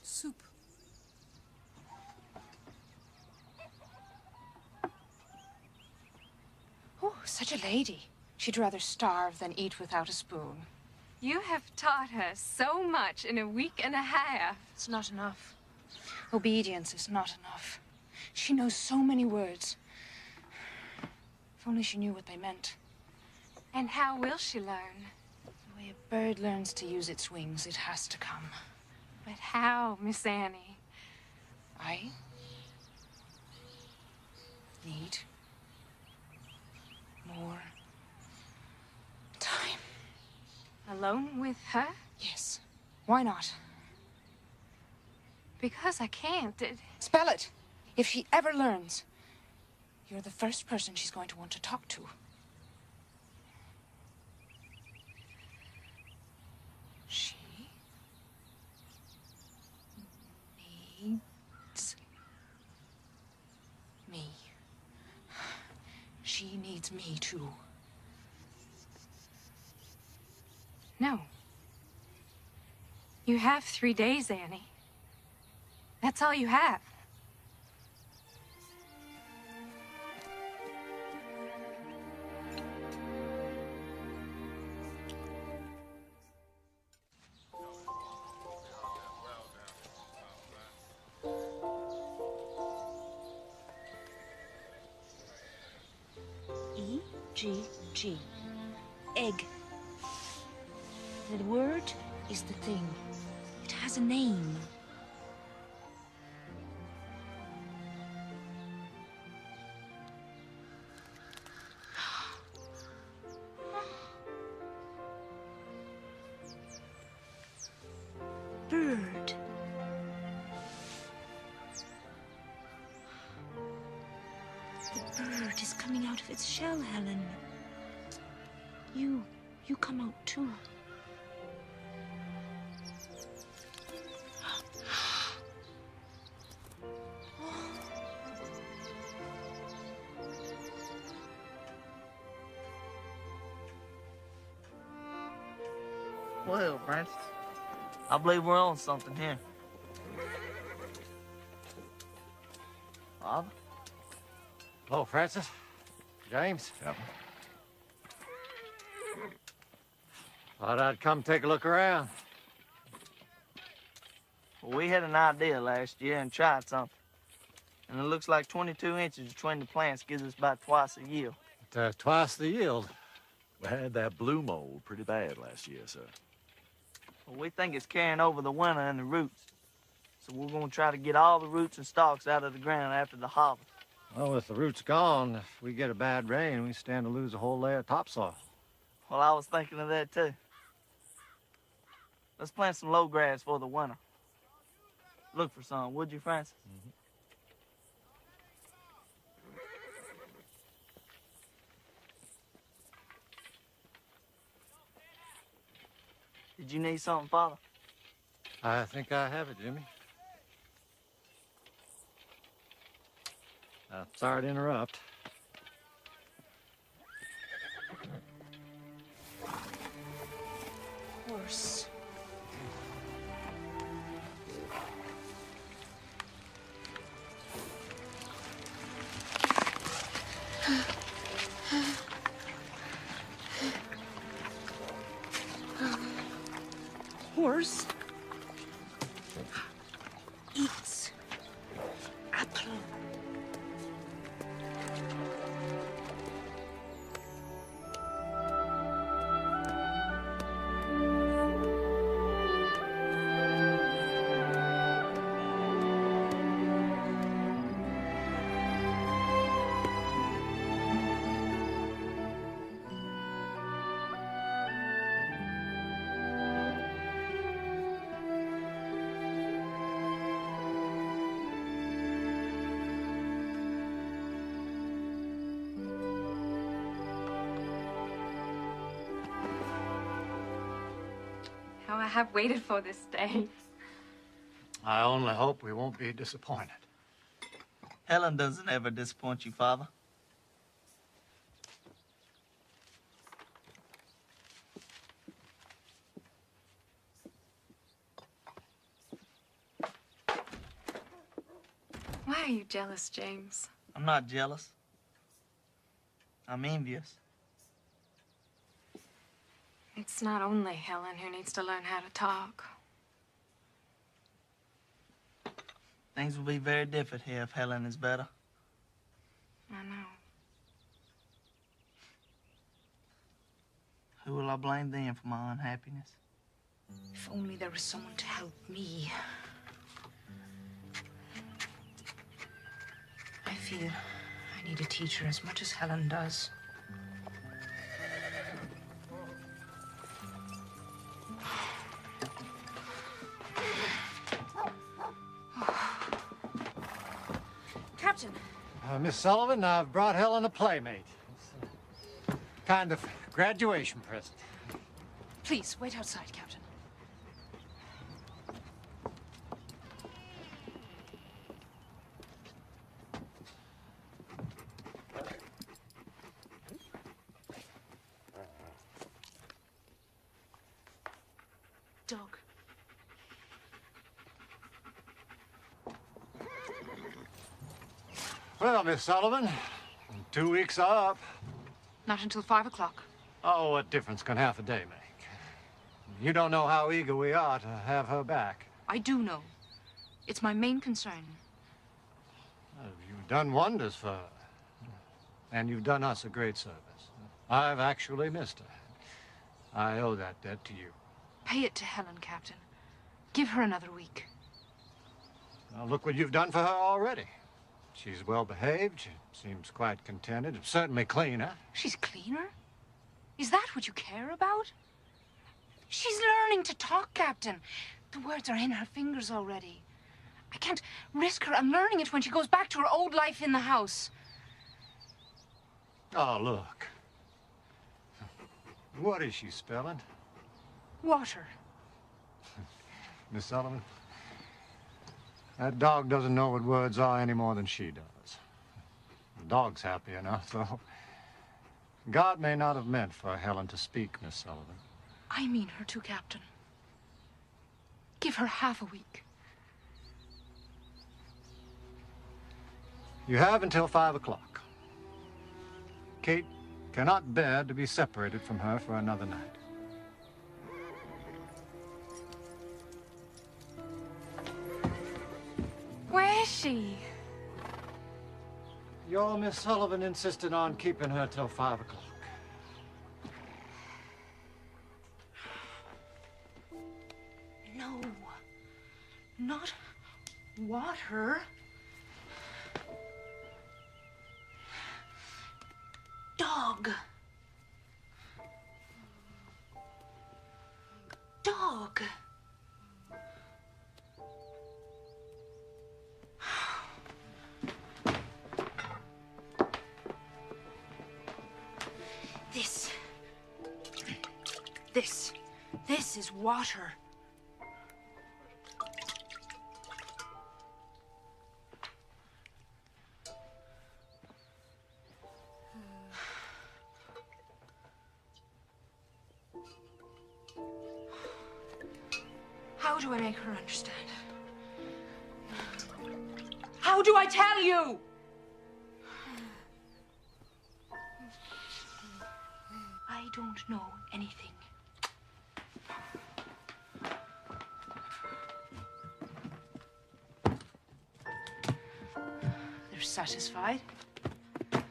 Soup. Such a lady. She'd rather starve than eat without a spoon. You have taught her so much in a week and a half. It's not enough. Obedience is not enough. She knows so many words. If only she knew what they meant. And how will she learn? The way a bird learns to use its wings, it has to come. But how, Miss Annie? I need more time. Alone with her? Yes. Why not? Because I can't. Spell it. If she ever learns, you're the first person she's going to want to talk to. She needs me. She needs me too. No. You have 3 days, Annie. That's all you have. E-G-G. Egg. The word is the thing. It has a name. Bird. The bird is coming out of its shell, Helen. You come out too. Well, Francis, I believe we're on something here. Father? Hello, Francis. James? Yep. Thought I'd come take a look around. Well, we had an idea last year and tried something. And it looks like 22 inches between the plants gives us about twice the yield. Twice the yield. We had that blue mold pretty bad last year, sir. Well, we think it's carrying over the winter and the roots. So we're going to try to get all the roots and stalks out of the ground after the harvest. Well, with the roots gone, if we get a bad rain, we stand to lose a whole layer of topsoil. Well, I was thinking of that, too. Let's plant some low grass for the winter. Look for some, would you, Francis? Mm-hmm. Did you need something, Father? I think I have it, Jimmy. Sorry to interrupt. Horse. Horse eats apple. How I have waited for this day. I only hope we won't be disappointed. Helen doesn't ever disappoint you, Father. Why are you jealous, James? I'm not jealous. I'm envious. It's not only Helen who needs to learn how to talk. Things will be very different here if Helen is better. I know. Who will I blame then for my unhappiness? If only there was someone to help me. I feel I need a teacher as much as Helen does. Captain. Miss Sullivan, I've brought Helen a playmate. It's a kind of graduation present. Please, wait outside, Captain. Dog. Well, Miss Sullivan, 2 weeks are up. Not until 5 o'clock. Oh, what difference can half a day make? You don't know how eager we are to have her back. I do know. It's my main concern. You've done wonders for her. And you've done us a great service. I've actually missed her. I owe that debt to you. Pay it to Helen, Captain. Give her another week. Now, look what you've done for her already. She's well behaved. She seems quite contented. Certainly cleaner. She's cleaner? Is that what you care about? She's learning to talk, Captain. The words are in her fingers already. I can't risk her unlearning it when she goes back to her old life in the house. Oh, look. What is she spelling? Water. Miss Sullivan, that dog doesn't know what words are any more than she does. The dog's happy enough, though. God may not have meant for Helen to speak, Miss Sullivan. I mean her too, Captain. Give her half a week. You have until 5 o'clock. Kate cannot bear to be separated from her for another night. Where is she? Your Miss Sullivan insisted on keeping her till 5 o'clock. No. Not water. Dog. Dog. This is water. How do I make her understand? How do I tell you? I don't know anything. They're satisfied. I'll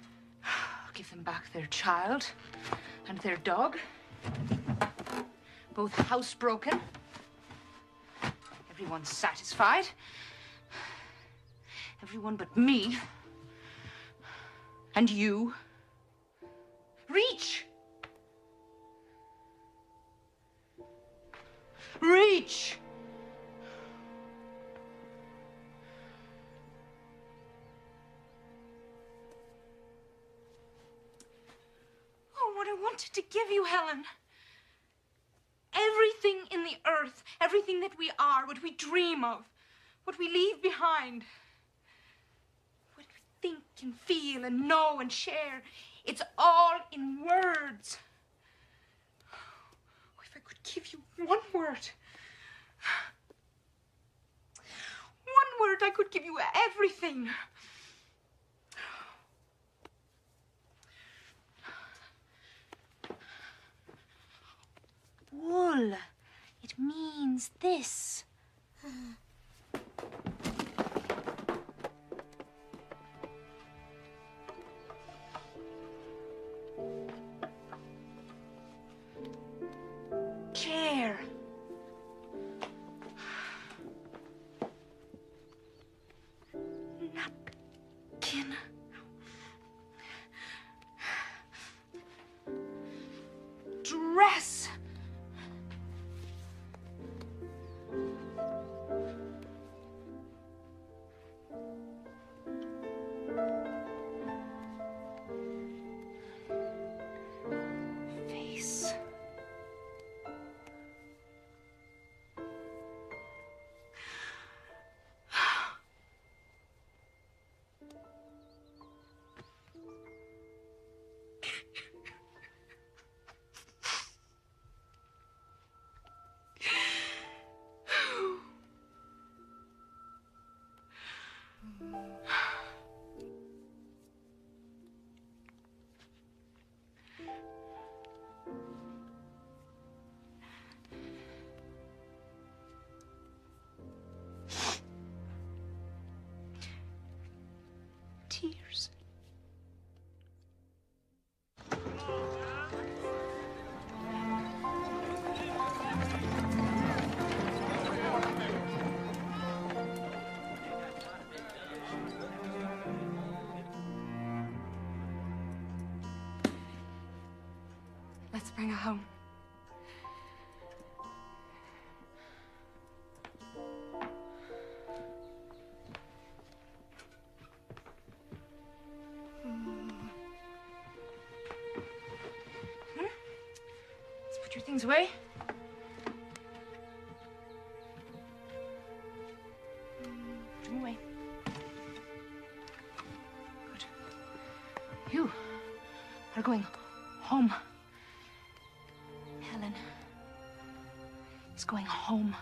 give them back their child and their dog. Both housebroken. Everyone's satisfied. Everyone but me. And you. Reach! Reach! Oh, what I wanted to give you, Helen. Everything in the earth, everything that we are, what we dream of, what we leave behind, what we think and feel and know and share, it's all in words. Oh, if I could give you one word, I could give you everything. wool. It means this. Chair. Napkin. Dress. Face. Tears. Let's bring her home. Let's put your things away. Put them away. Good. You are going home. Helen is going home.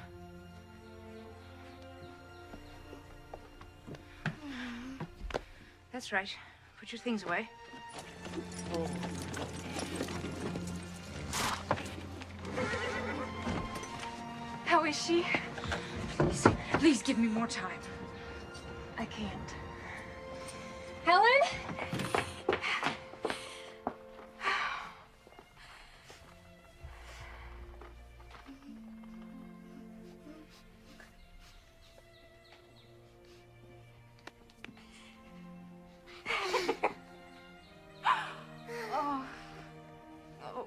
That's right. Put your things away. How is she? Please give me more time. I can't. Helen? Oh. Oh. Oh.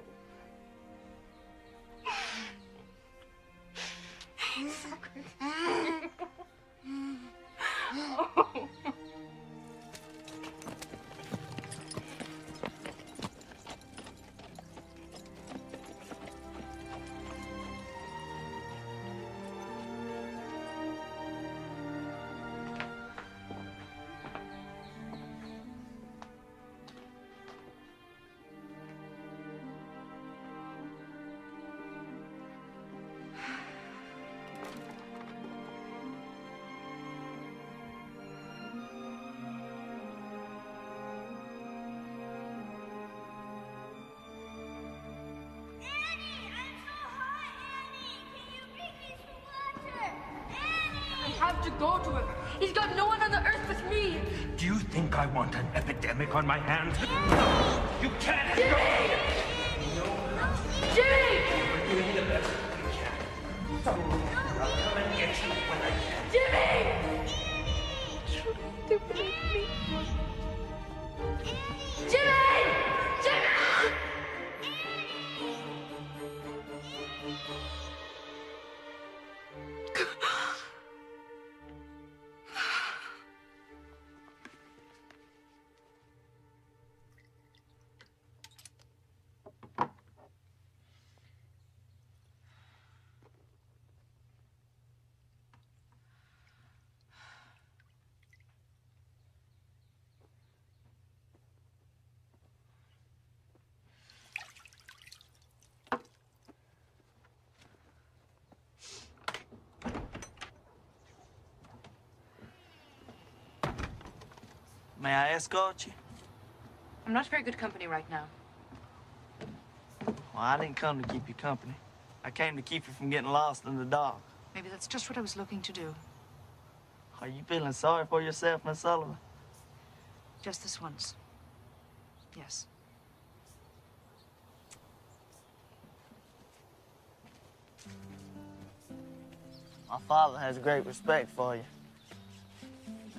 I have to go to him. He's got no one on the earth but me. Do you think I want an epidemic on my hands? You can't go! Jimmy! We're doing the best we can. So, I'll come and get you when I can. Jimmy! Jimmy! Jimmy! May I escort you? I'm not very good company right now. Well, I didn't come to keep you company. I came to keep you from getting lost in the dark. Maybe that's just what I was looking to do. Are you feeling sorry for yourself, Miss Sullivan? Just this once. Yes. My father has great respect for you.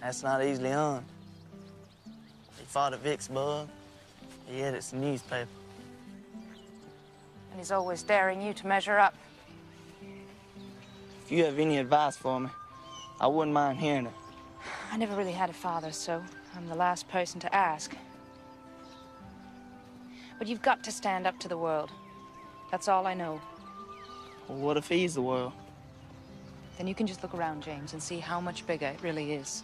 That's not easily earned. He fought at Vicksburg. He edits the newspaper. And he's always daring you to measure up. If you have any advice for me, I wouldn't mind hearing it. I never really had a father, so I'm the last person to ask. But you've got to stand up to the world. That's all I know. Well, what if he's the world? Then you can just look around, James, and see how much bigger it really is.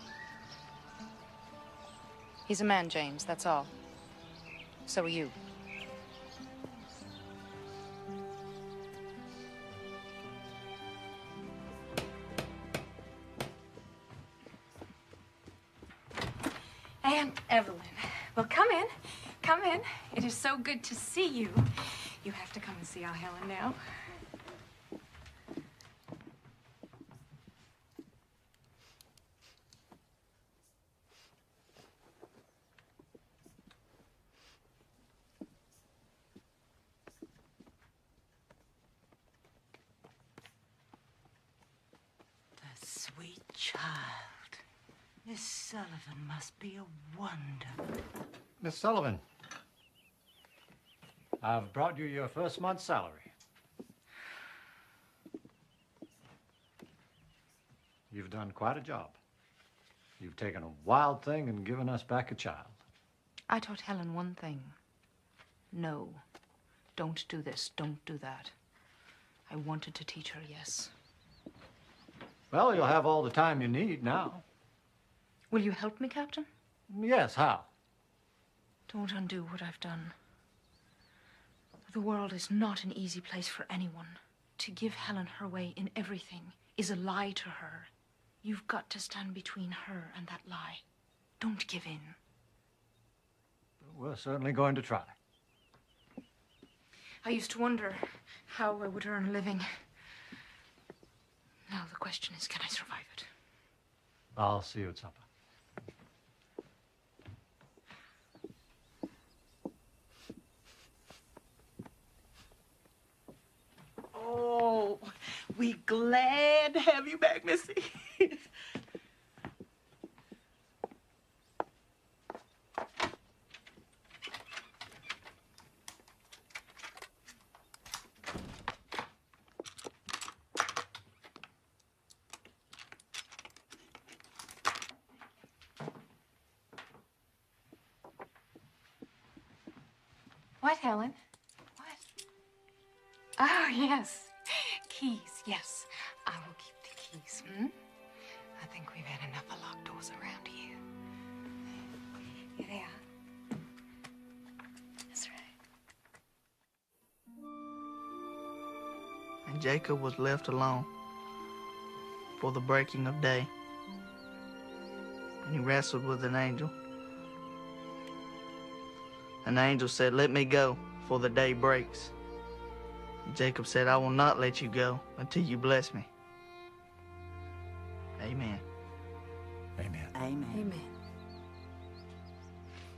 He's a man, James, that's all. So are you. Aunt Evelyn. Well, come in. Come in. It is so good to see you. You have to come and see our Helen now. The sweet child. Miss Sullivan must be a wonder. Miss Sullivan, I've brought you your first month's salary. You've done quite a job. You've taken a wild thing and given us back a child. I taught Helen one thing. No. Don't do this. Don't do that. I wanted to teach her, yes. Well, you'll have all the time you need now. Will you help me, Captain? Yes, how? Don't undo what I've done. The world is not an easy place for anyone. To give Helen her way in everything is a lie to her. You've got to stand between her and that lie. Don't give in. We're certainly going to try. I used to wonder how I would earn a living. Now the question is, can I survive it? I'll see you at supper. Oh, we glad to have you back, Missy. What, Helen? What? Oh, yes. Keys, yes. I will keep the keys, hmm? I think we've had enough of locked doors around here. Here they are. That's right. And Jacob was left alone for the breaking of day. And he wrestled with an angel. An angel said, "Let me go, for the day breaks." And Jacob said, "I will not let you go until you bless me." Amen. Amen. Amen. Amen.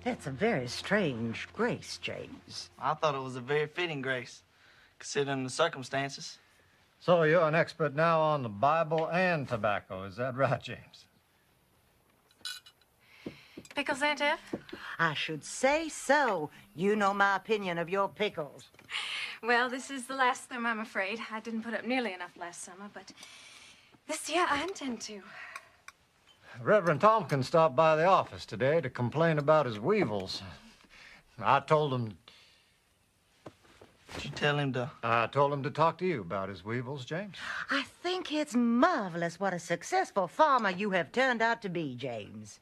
That's a very strange grace, James. I thought it was a very fitting grace, considering the circumstances. So you're an expert now on the Bible and tobacco, is that right, James? Pickles, Aunt Ev? I should say so. You know my opinion of your pickles. Well, this is the last of them, I'm afraid. I didn't put up nearly enough last summer, but this year I intend to. Reverend Tompkins stopped by the office today to complain about his weevils. I told him... Did you tell him to... I told him to talk to you about his weevils, James. I think it's marvelous what a successful farmer you have turned out to be, James.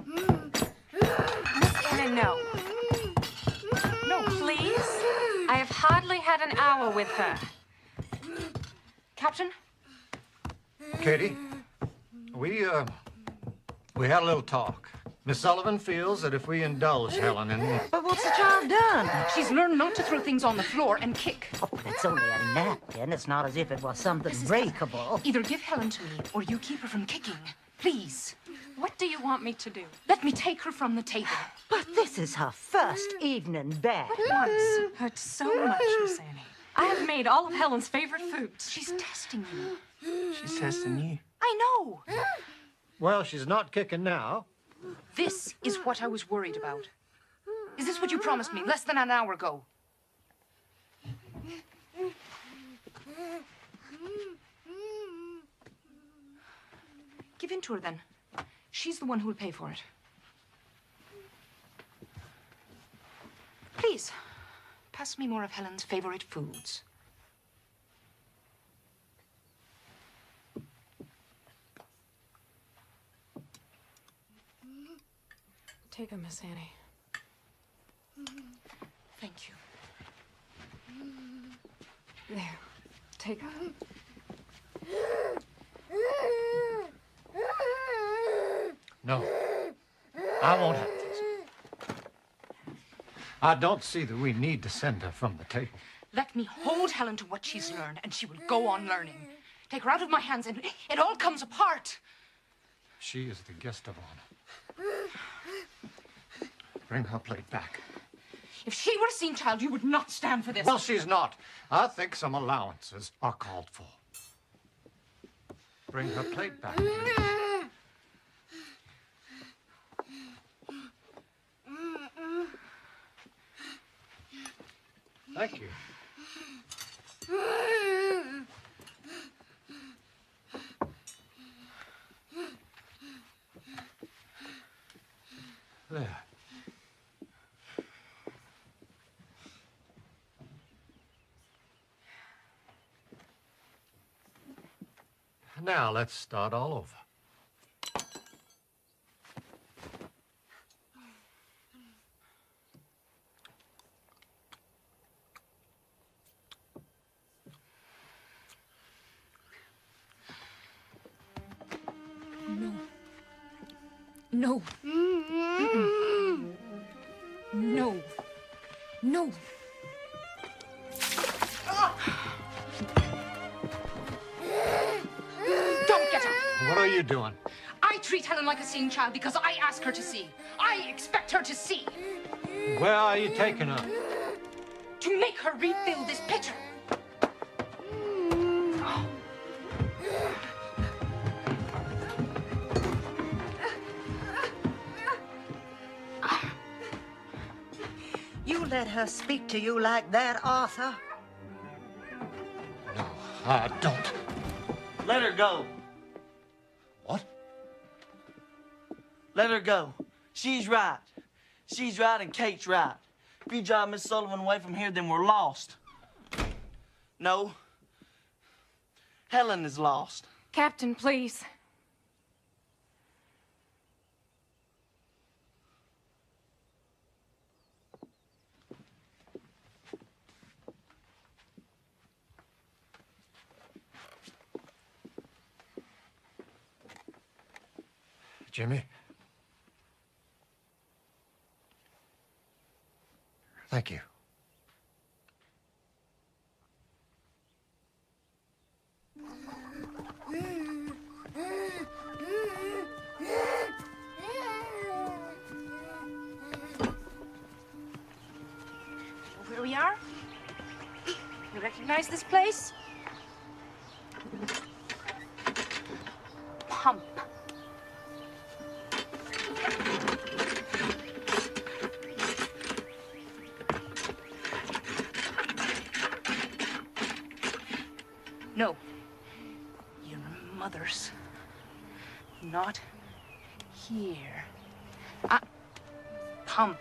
Miss Anna, no. No, please. I have hardly had an hour with her. Captain? Katie, we had a little talk. Miss Sullivan feels that if we indulge Helen in... But what's the child done? She's learned not to throw things on the floor and kick. Oh, but it's only a napkin. It's not as if it was something breakable. Either give Helen to me or you keep her from kicking. Please. What do you want me to do? Let me take her from the table. But this is her first evening back. Once hurt so much, Miss Annie. I have made all of Helen's favorite foods. She's testing you. She's testing you. I know. Well, she's not kicking now. This is what I was worried about. Is this what you promised me less than an hour ago? Give in to her, then. She's the one who will pay for it. Please, pass me more of Helen's favorite foods. Take her, Miss Annie. Thank you. There, take her. No, I won't have this. I don't see that we need to send her from the table. Let me hold Helen to what she's learned, and she will go on learning. Take her out of my hands, and it all comes apart. She is the guest of honor. Bring her plate back. If she were a seen child, you would not stand for this. Well, she's not. I think some allowances are called for. Bring her plate back. Thank you. There. Now let's start all over. No. Mm-mm. No. No. Don't get her. What are you doing? I treat Helen like a seeing child because I ask her to see. I expect her to see. Where are you taking her? To make her refill this pitcher. You let her speak to you like that, Arthur? No, I don't. Let her go. What? Let her go. She's right. She's right and Kate's right. If you drive Miss Sullivan away from here, then we're lost. No. Helen is lost. Captain, please. Jimmy. Thank you. Where we are? You recognize this place? Pump. No. Your mother's not here. Pump.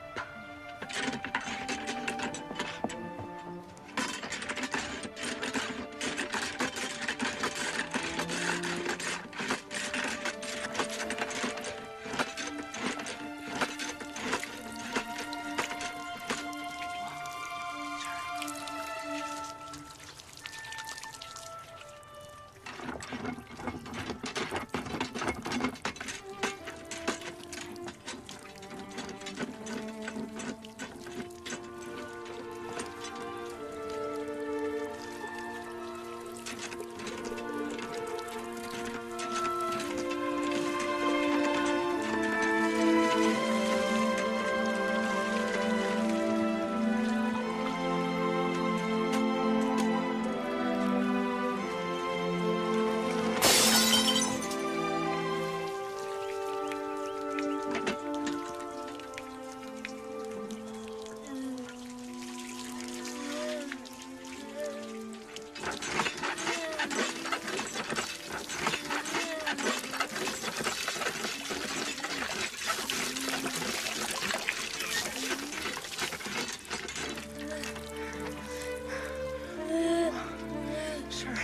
Sure.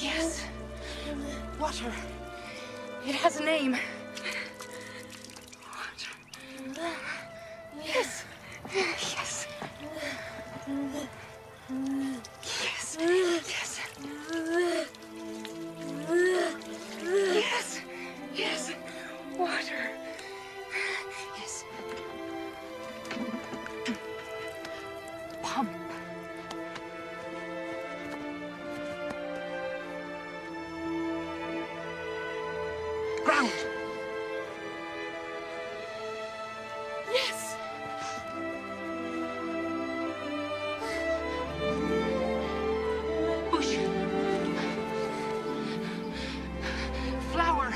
Yes. Water. It has a name. Water. Yes. Yes. Yes. Yes. Yes. Yes. Water. Yes. Pump. Ground. Yes. Bush. Flower.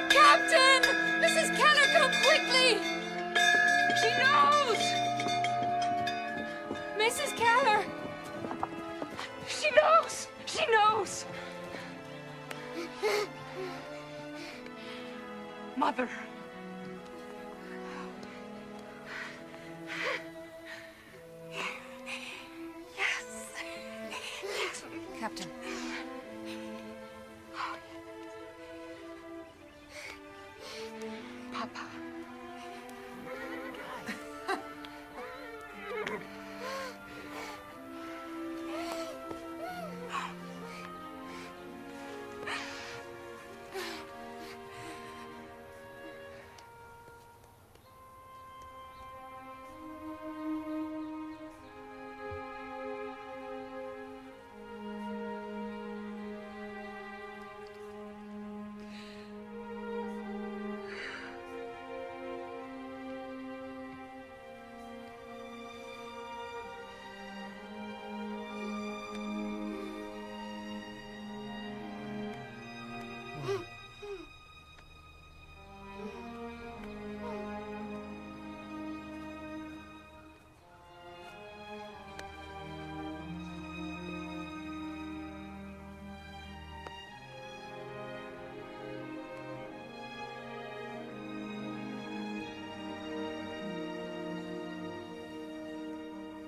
Captain! Mrs. Keller, come quickly! She knows! Mrs. Keller! She knows! She knows! Mother. Yes. Yes. Captain. Papa.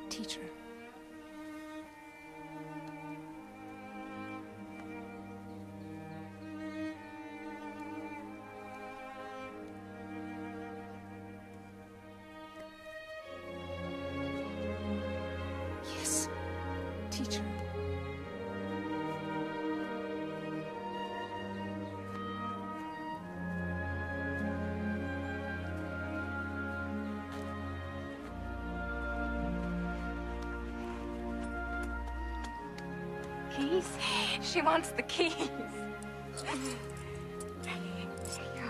Teacher. Yes, teacher. Keys? She wants the keys. There you go.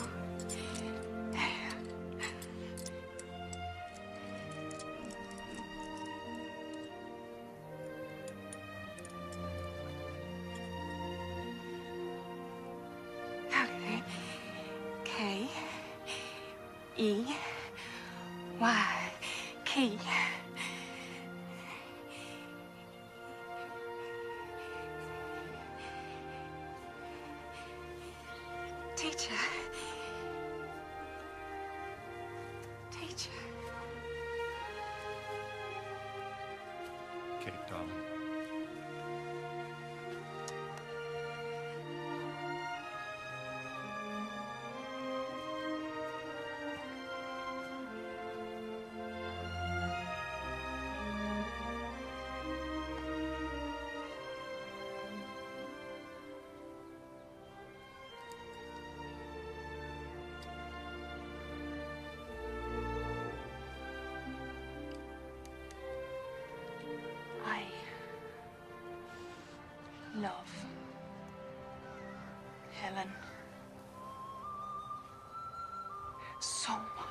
K E Y key. Teacher. Teacher. Kate, darling. I love Helen so much.